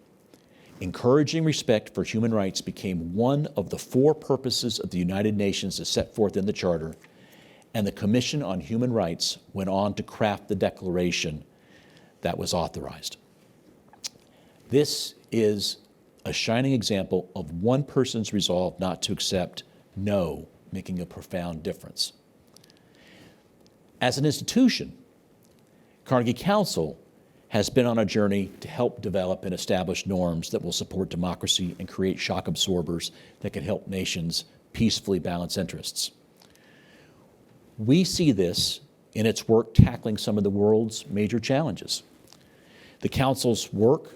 Encouraging respect for human rights became one of the four purposes of the United Nations as set forth in the Charter, and the Commission on Human Rights went on to craft the declaration that was authorized. This is a shining example of one person's resolve not to accept no making a profound difference. As an institution, Carnegie Council has been on a journey to help develop and establish norms that will support democracy and create shock absorbers that can help nations peacefully balance interests. We see this in its work tackling some of the world's major challenges. The Council's work,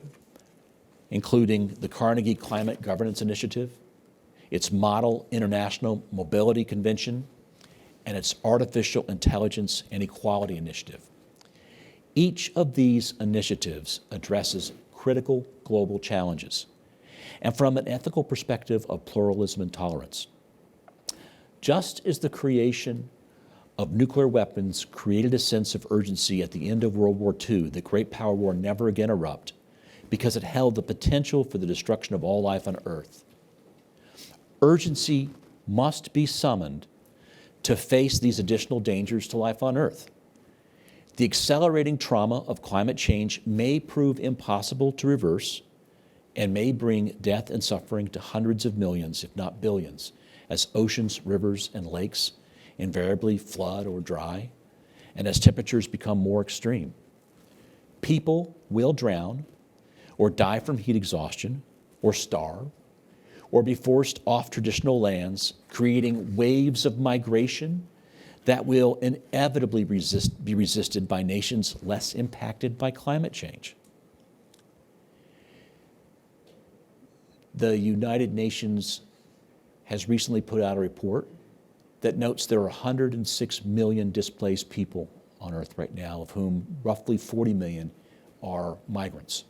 including the Carnegie Climate Governance Initiative, its Model International Mobility Convention, and its Artificial Intelligence and Equality Initiative. Each of these initiatives addresses critical global challenges, and from an ethical perspective of pluralism and tolerance. Just as the creation of nuclear weapons created a sense of urgency at the end of World War II, the Great Power War never again erupt because it held the potential for the destruction of all life on Earth. Urgency must be summoned to face these additional dangers to life on Earth. The accelerating trauma of climate change may prove impossible to reverse and may bring death and suffering to hundreds of millions, if not billions, as oceans, rivers, and lakes invariably flood or dry, and as temperatures become more extreme. People will drown or die from heat exhaustion or starve or be forced off traditional lands, creating waves of migration that will inevitably be resisted by nations less impacted by climate change. The United Nations has recently put out a report that notes there are 106 million displaced people on Earth right now, of whom roughly 40 million are migrants.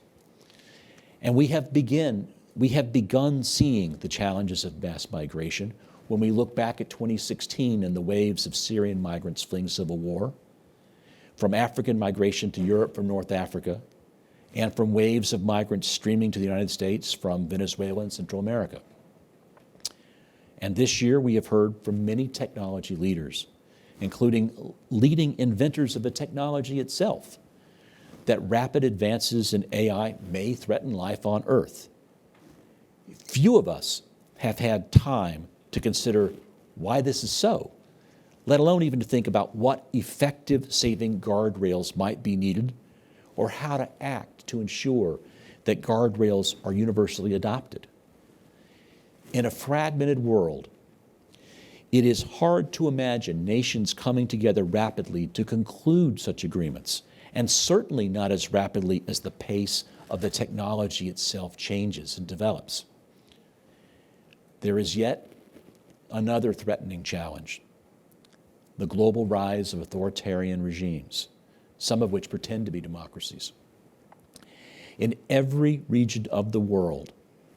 And we have begun seeing the challenges of mass migration when we look back at 2016 and the waves of Syrian migrants fleeing civil war, from African migration to Europe from North Africa, and from waves of migrants streaming to the United States from Venezuela and Central America. And this year we have heard from many technology leaders, including leading inventors of the technology itself, that rapid advances in AI may threaten life on Earth. Few of us have had time to consider why this is so, let alone even to think about what effective saving guardrails might be needed or how to act to ensure that guardrails are universally adopted. In a fragmented world, it is hard to imagine nations coming together rapidly to conclude such agreements, and certainly not as rapidly as the pace of the technology itself changes and develops. There is yet another threatening challenge. the global rise of authoritarian regimes, some of which pretend to be democracies. In every region of the world,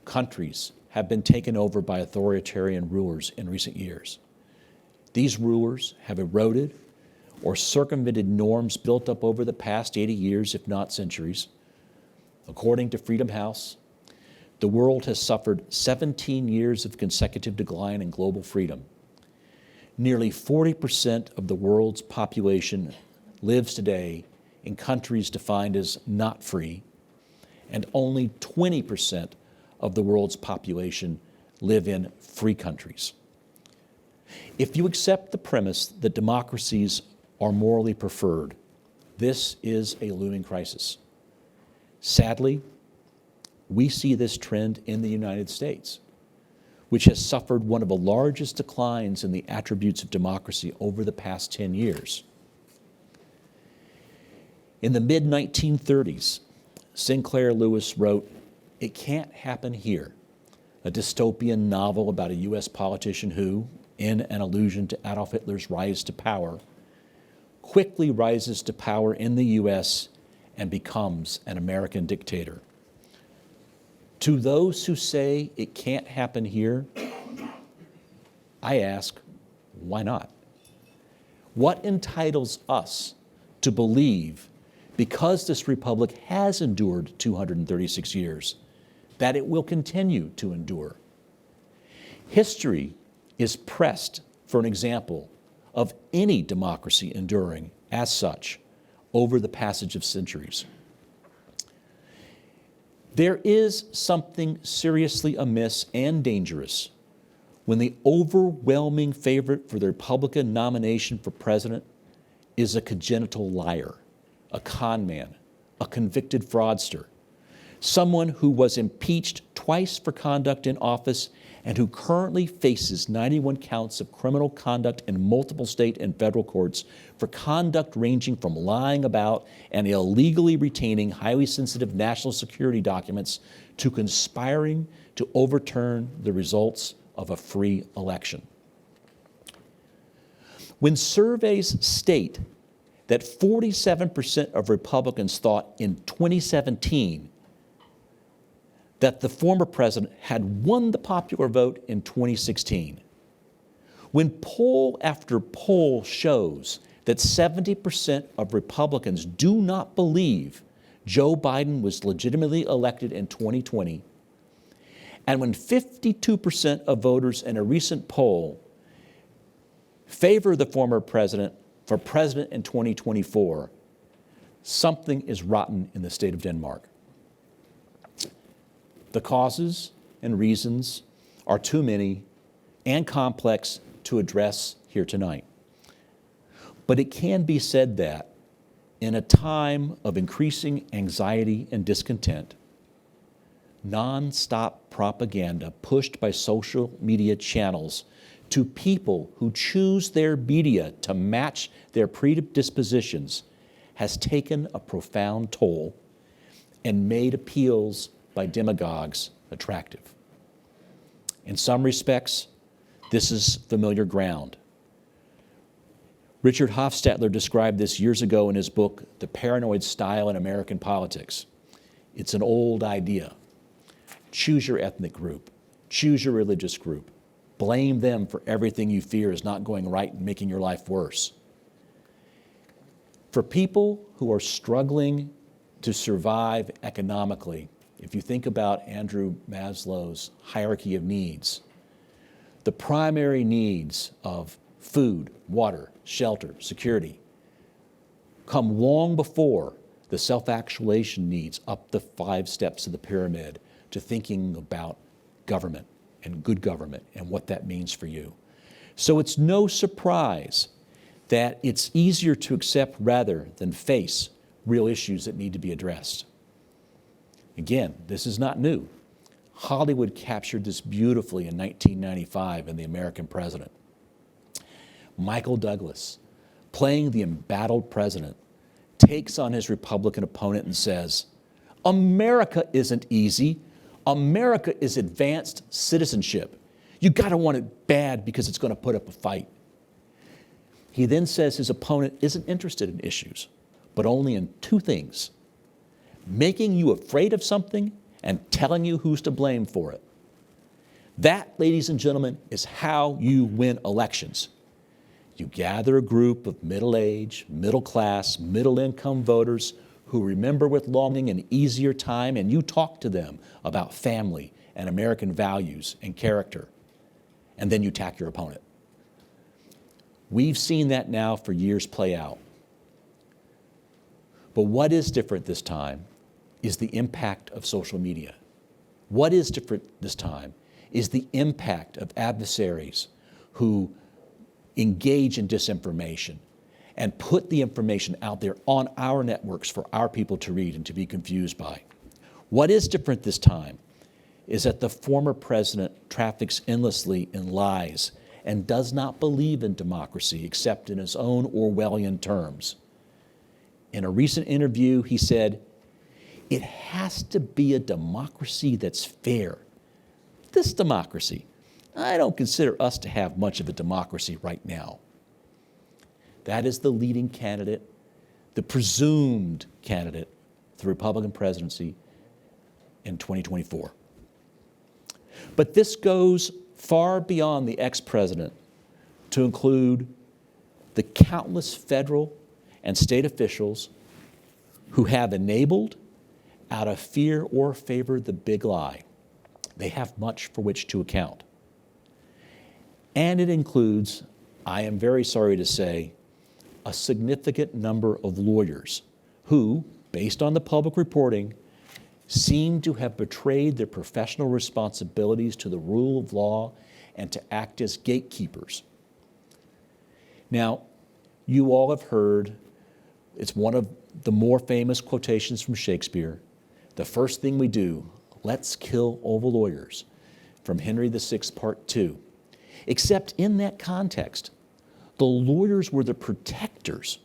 countries have been taken over by authoritarian rulers in recent years. These rulers have eroded or circumvented norms built up over the past 80 years, if not centuries. According to Freedom House, the world has suffered 17 years of consecutive decline in global freedom. Nearly 40% of the world's population lives today in countries defined as not free, and only 20% of the world's population live in free countries. If you accept the premise that democracies are morally preferred, this is a looming crisis. Sadly, we see this trend in the United States, which has suffered one of the largest declines in the attributes of democracy over the past 10 years. In the mid-1930s, Sinclair Lewis wrote, "It Can't Happen Here," a dystopian novel about a U.S. politician who, in an allusion to Adolf Hitler's rise to power, quickly rises to power in the U.S. and becomes an American dictator. To those who say it can't happen here, I ask, why not? What entitles us to believe, because this republic has endured 236 years, that it will continue to endure? History is pressed for an example of any democracy enduring as such over the passage of centuries. There is something seriously amiss and dangerous when the overwhelming favorite for the Republican nomination for president is a congenital liar, a con man, a convicted fraudster, someone who was impeached twice for conduct in office and who currently faces 91 counts of criminal conduct in multiple state and federal courts for conduct ranging from lying about and illegally retaining highly sensitive national security documents to conspiring to overturn the results of a free election. When surveys state that 47% of Republicans thought in 2017 that the former president had won the popular vote in 2016. When poll after poll shows that 70% of Republicans do not believe Joe Biden was legitimately elected in 2020, and when 52% of voters in a recent poll favor the former president for president in 2024, something is rotten in the state of Denmark. The causes and reasons are too many and complex to address here tonight. But it can be said that in a time of increasing anxiety and discontent, nonstop propaganda pushed by social media channels to people who choose their media to match their predispositions has taken a profound toll and made appeals by demagogues attractive. In some respects, this is familiar ground. Richard Hofstadter described this years ago in his book, The Paranoid Style in American Politics. It's an old idea. Choose your ethnic group. Choose your religious group. Blame them for everything you fear is not going right and making your life worse. For people who are struggling to survive economically, if you think about Andrew Maslow's hierarchy of needs, the primary needs of food, water, shelter, security come long before the self-actualization needs up the 5 steps of the pyramid to thinking about government and good government and what that means for you. So it's no surprise that it's easier to accept rather than face real issues that need to be addressed. Again, this is not new. Hollywood captured this beautifully in 1995 in The American President. Michael Douglas, playing the embattled president, takes on his Republican opponent and says, "America isn't easy. America is advanced citizenship. You gotta want it bad because it's gonna put up a fight." He then says his opponent isn't interested in issues, but only in two things: making you afraid of something and telling you who's to blame for it. That, ladies and gentlemen, is how you win elections. You gather a group of middle-aged, middle-class, middle-income voters who remember with longing an easier time, and you talk to them about family and American values and character, and then you attack your opponent. We've seen that now for years play out. But what is different this time is the impact of social media. What is different this time is the impact of adversaries who engage in disinformation and put the information out there on our networks for our people to read and to be confused by. What is different this time is that the former president traffics endlessly in lies and does not believe in democracy except in his own Orwellian terms. In a recent interview, he said, "It has to be a democracy that's fair." This democracy, I don't consider us to have much of a democracy right now. That is the leading candidate, the presumed candidate for the Republican presidency in 2024. But this goes far beyond the ex-president to include the countless federal and state officials who have enabled, out of fear or favor, the big lie. They have much for which to account. And it includes, I am very sorry to say, a significant number of lawyers who, based on the public reporting, seem to have betrayed their professional responsibilities to the rule of law and to act as gatekeepers. Now, you all have heard, it's one of the more famous quotations from Shakespeare, "The first thing we do, let's kill all the lawyers," from Henry VI, Part 2. Except in that context, the lawyers were the protectors.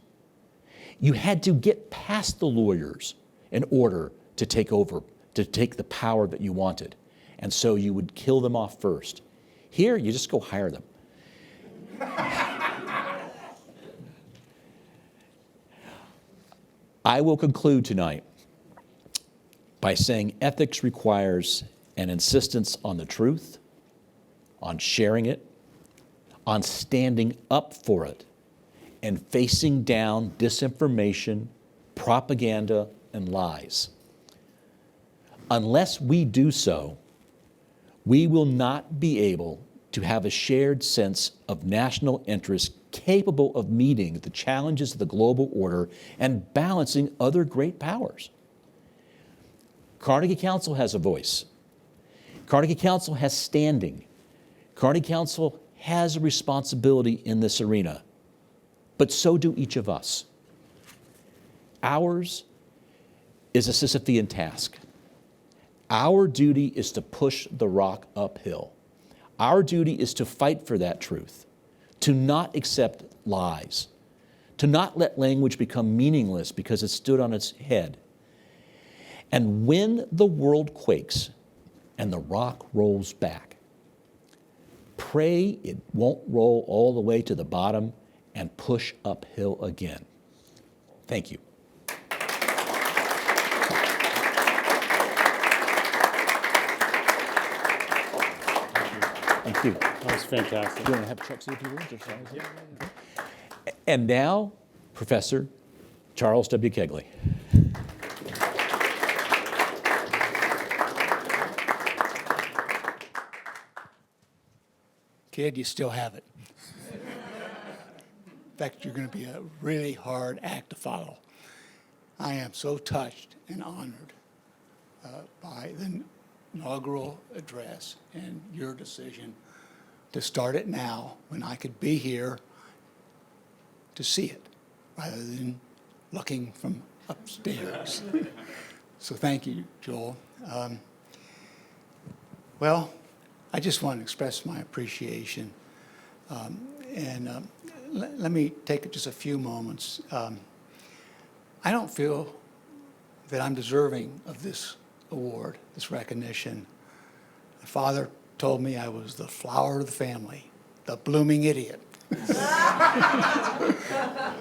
You had to get past the lawyers in order to take over, to take the power that you wanted. And so you would kill them off first. Here, you just go hire them. I will conclude tonight by saying ethics requires an insistence on the truth, on sharing it, on standing up for it, and facing down disinformation, propaganda, and lies. Unless we do so, we will not be able to have a shared sense of national interest capable of meeting the challenges of the global order and balancing other great powers. Carnegie Council has a voice. Carnegie Council has standing. Carnegie Council has a responsibility in this arena, but so do each of us. Ours is a Sisyphean task. Our duty is to push the rock uphill. Our duty is to fight for that truth, to not accept lies, to not let language become meaningless because it stood on its head. And when the world quakes and the rock rolls back, pray it won't roll all the way to the bottom and push uphill again. Thank you. Thank you. That was fantastic. Do you want to have Chuck say a few words? Yeah. And now, Professor Charles W. Kegley. Kid, you still have it. In fact, you're going to be a really hard act to follow. I am so touched and honored by the inaugural address and your decision to start it now when I could be here to see it rather than looking from upstairs. So thank you, Joel. Well, I just want to express my appreciation. Let me take just a few moments. I don't feel that I'm deserving of this award, this recognition. My father told me I was the flower of the family, the blooming idiot.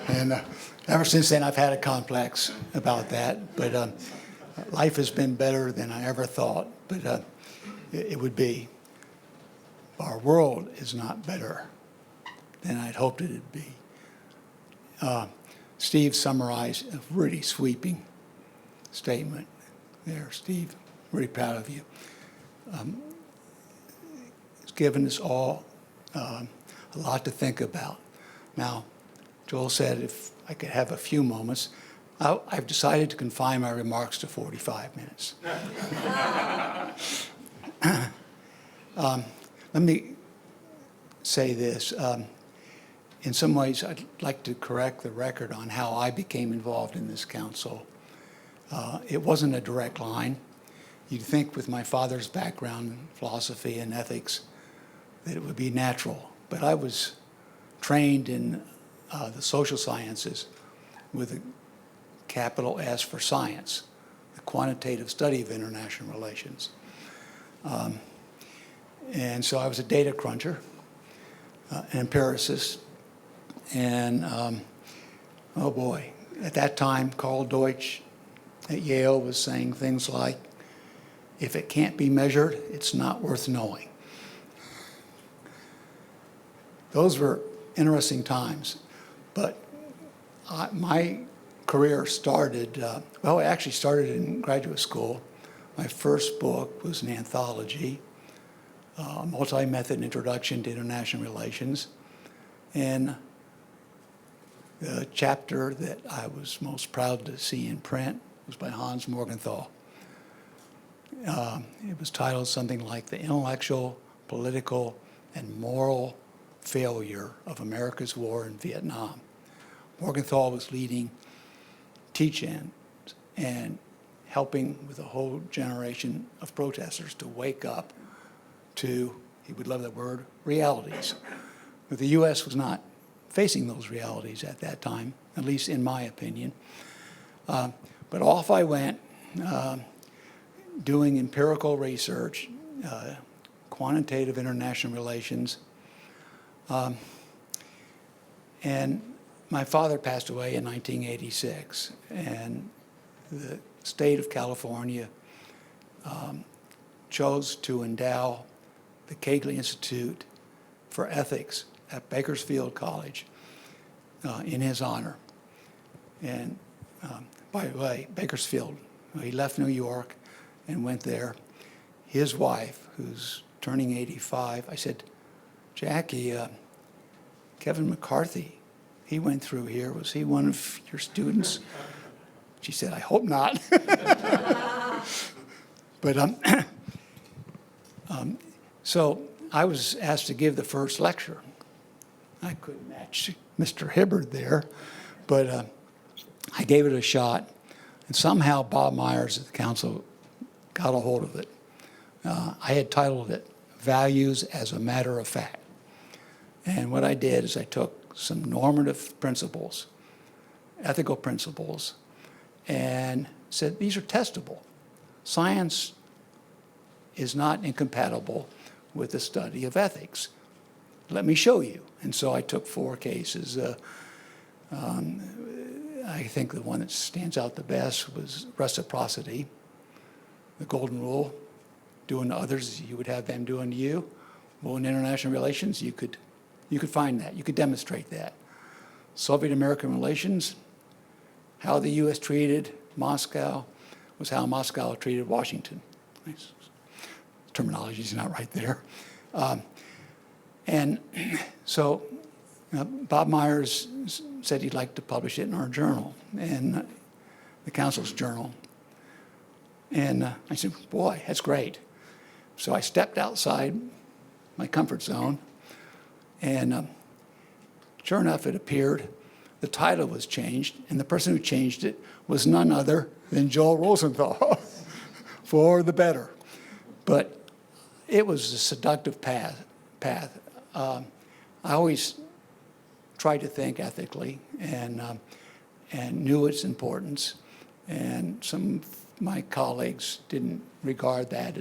And ever since then, I've had a complex about that. But life has been better than I ever thought. But it would be. Our world is not better than I'd hoped it'd be. Steve summarized a really sweeping statement there. Steve, really proud of you. It's given us all a lot to think about. Now, Joel said if I could have a few moments. I've decided to confine my remarks to 45 minutes. Let me say this. In some ways, I'd like to correct the record on how I became involved in this council. It wasn't a direct line. You'd think with my father's background in philosophy and ethics that it would be natural. But I was trained in the social sciences with a capital S for science, the quantitative study of international relations. And so I was a data cruncher, an empiricist, and oh boy, at that time, Carl Deutsch at Yale was saying things like, if it can't be measured, it's not worth knowing. Those were interesting times, but my career started, well, it actually started in graduate school. My first book was an anthology, a multi-method introduction to international relations. And the chapter that I was most proud to see in print was by Hans Morgenthau. It was titled something like The Intellectual, Political, and Moral Failure of America's War in Vietnam. Morgenthau was leading teach-ins and helping with a whole generation of protesters to wake up to, he would love that word, realities. But the U.S. was not facing those realities at that time, at least in my opinion. But off I went, doing empirical research, quantitative international relations. And my father passed away in 1986, and the state of California chose to endow the Kegley Institute for Ethics at Bakersfield College in his honor. And by the way, Bakersfield, he left New York and went there. His wife, who's turning 85, I said, Jackie, Kevin McCarthy, he went through here. Was he one of your students? She said, I hope not. But so I was asked to give the first lecture. I couldn't match Mr. Hibbard there, but I gave it a shot. And somehow Bob Myers at the council got a hold of it. I had titled it, Values as a Matter of Fact. And what I did is I took some normative principles, ethical principles, and said, these are testable. Science is not incompatible with the study of ethics. Let me show you. And so I took 4 cases. I think the one that stands out the best was reciprocity, the golden rule, doing to others as you would have them doing to you. Well, in international relations, you could find that. You could demonstrate that. Soviet-American relations, how the U.S. treated Moscow was how Moscow treated Washington. Terminology is not right there. And so Bob Myers said he'd like to publish it in our journal, and the council's journal. And I said, boy, that's great. So I stepped outside my comfort zone, and sure enough, it appeared. The title was changed, and the person who changed it was none other than Joel Rosenthal, for the better. But it was a seductive path. I always tried to think ethically and knew its importance. And some of my colleagues didn't regard that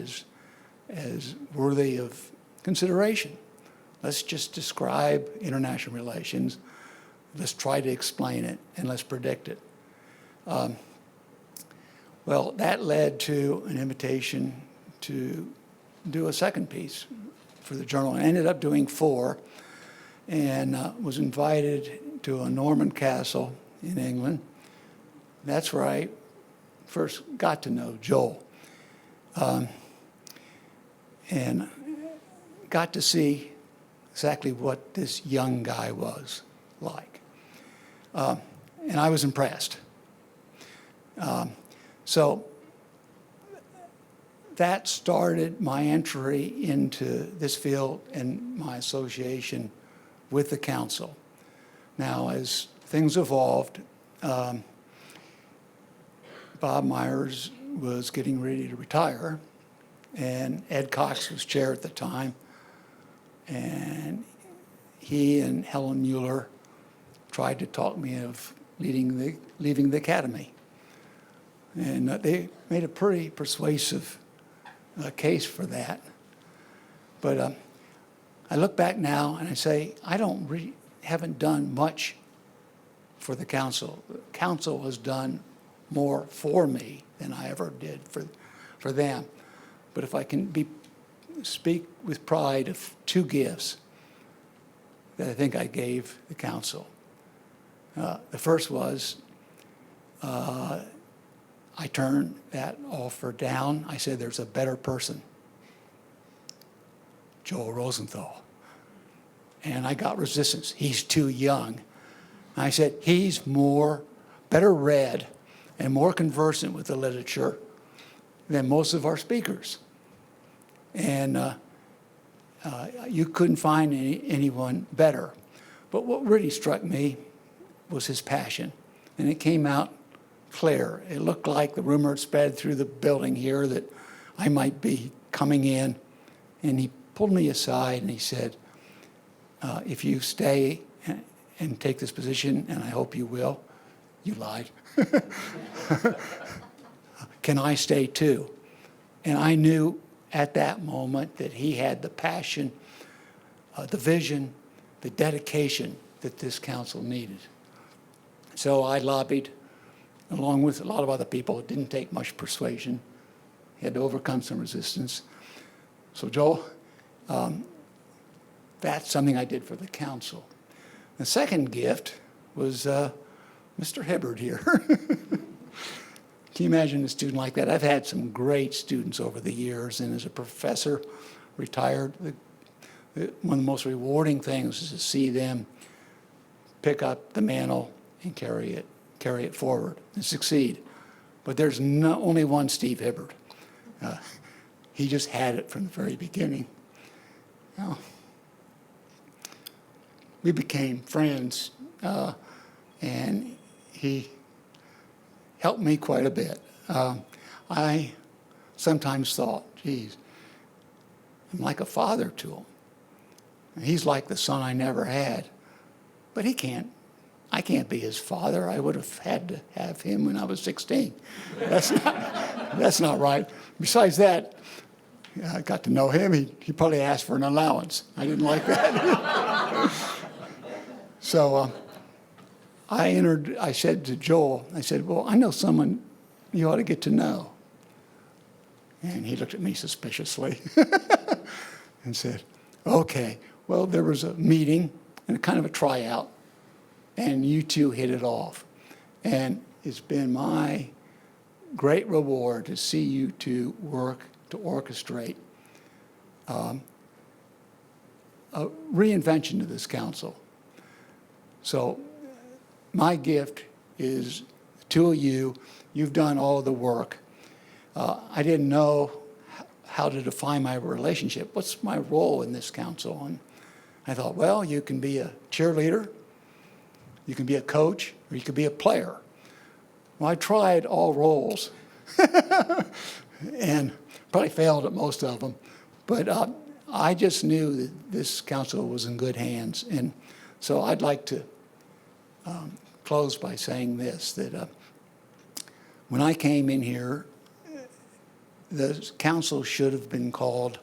as worthy of consideration. let's just describe international relations. Let's try to explain it, and let's predict it. Well, that led to an invitation to do a second piece for the journal. I ended up doing 4, and was invited to a Norman castle in England. That's where I first got to know Joel, and got to see exactly what this young guy was like. And I was impressed. So that started my entry into this field and my association with the council. Now, as things evolved, Bob Myers was getting ready to retire, and Ed Cox was chair at the time, and he and Helen Mueller tried to talk me of leaving the academy. And they made a pretty persuasive case for that. But I look back now and I say, I haven't done much for the council. The council has done more for me than I ever did for them. But if I can speak with pride of 2 gifts that I think I gave the council. The first was I turned that offer down. I said, there's a better person, Joel Rosenthal. And I got resistance. He's too young. I said, he's better read and more conversant with the literature than most of our speakers. And you couldn't find anyone better. But what really struck me was his passion. And it came out clear. It looked like the rumor had spread through the building here that I might be coming in. And he pulled me aside and he said, if you stay and take this position, and I hope you will, you lied, can I stay too? And I knew at that moment that he had the passion, the vision, the dedication that this council needed. So I lobbied along with a lot of other people. It didn't take much persuasion. He had to overcome some resistance. So Joel, that's something I did for the council. The second gift was Mr. Hibbard here. Can you imagine a student like that? I've had some great students over the years, and as a professor, retired, one of the most rewarding things is to see them pick up the mantle and carry it forward and succeed. But there's only one Steve Hibbard. He just had it from the very beginning. Well, we became friends, and he helped me quite a bit. I sometimes thought, geez, I'm like a father to him. He's like the son I never had. But I can't be his father. I would have had to have him when I was 16. That's not right. Besides that, I got to know him. He probably asked for an allowance. I didn't like that. So I said to Joel, I said, well, I know someone you ought to get to know. And he looked at me suspiciously and said, okay. Well, there was a meeting and kind of a tryout, and you two hit it off. And it's been my great reward to see you two work to orchestrate a reinvention of this council. So my gift is the two of you. You've done all of the work. I didn't know how to define my relationship. What's my role in this council? And I thought, well, you can be a cheerleader, you can be a coach, or you could be a player. Well, I tried all roles and probably failed at most of them. But I just knew that this council was in good hands. And so I'd like to close by saying this, that when I came in here, the council should have been called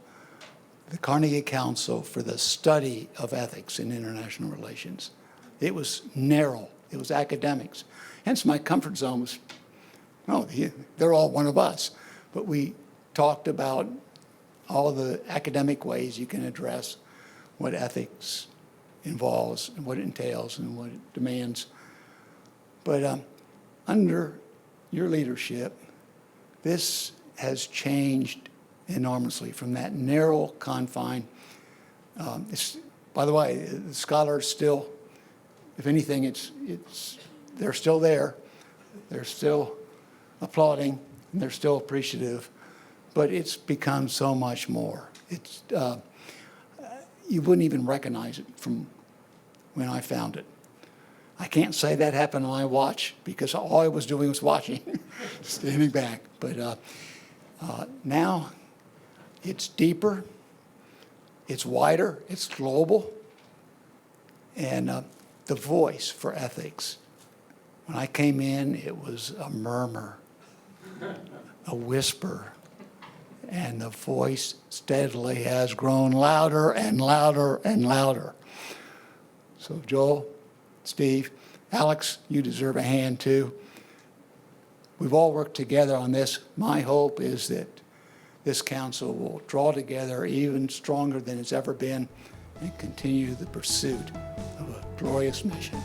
the Carnegie Council for the Study of Ethics in International Relations. It was narrow. It was academics. Hence my comfort zone was, oh, they're all one of us. But we talked about all the academic ways you can address what ethics involves and what it entails and what it demands. But under your leadership, this has changed enormously from that narrow confine. By the way, the scholars still, if anything, they're still there. They're still applauding, and they're still appreciative, but it's become so much more. You wouldn't even recognize it from when I found it. I can't say that happened on my watch because all I was doing was watching, standing back. But now it's deeper, it's wider, it's global, and the voice for ethics. When I came in, it was a murmur, a whisper, and the voice steadily has grown louder and louder and louder. So Joel, Steve, Alex, you deserve a hand too. We've all worked together on this. My hope is that this council will draw together even stronger than it's ever been and continue the pursuit of a glorious mission.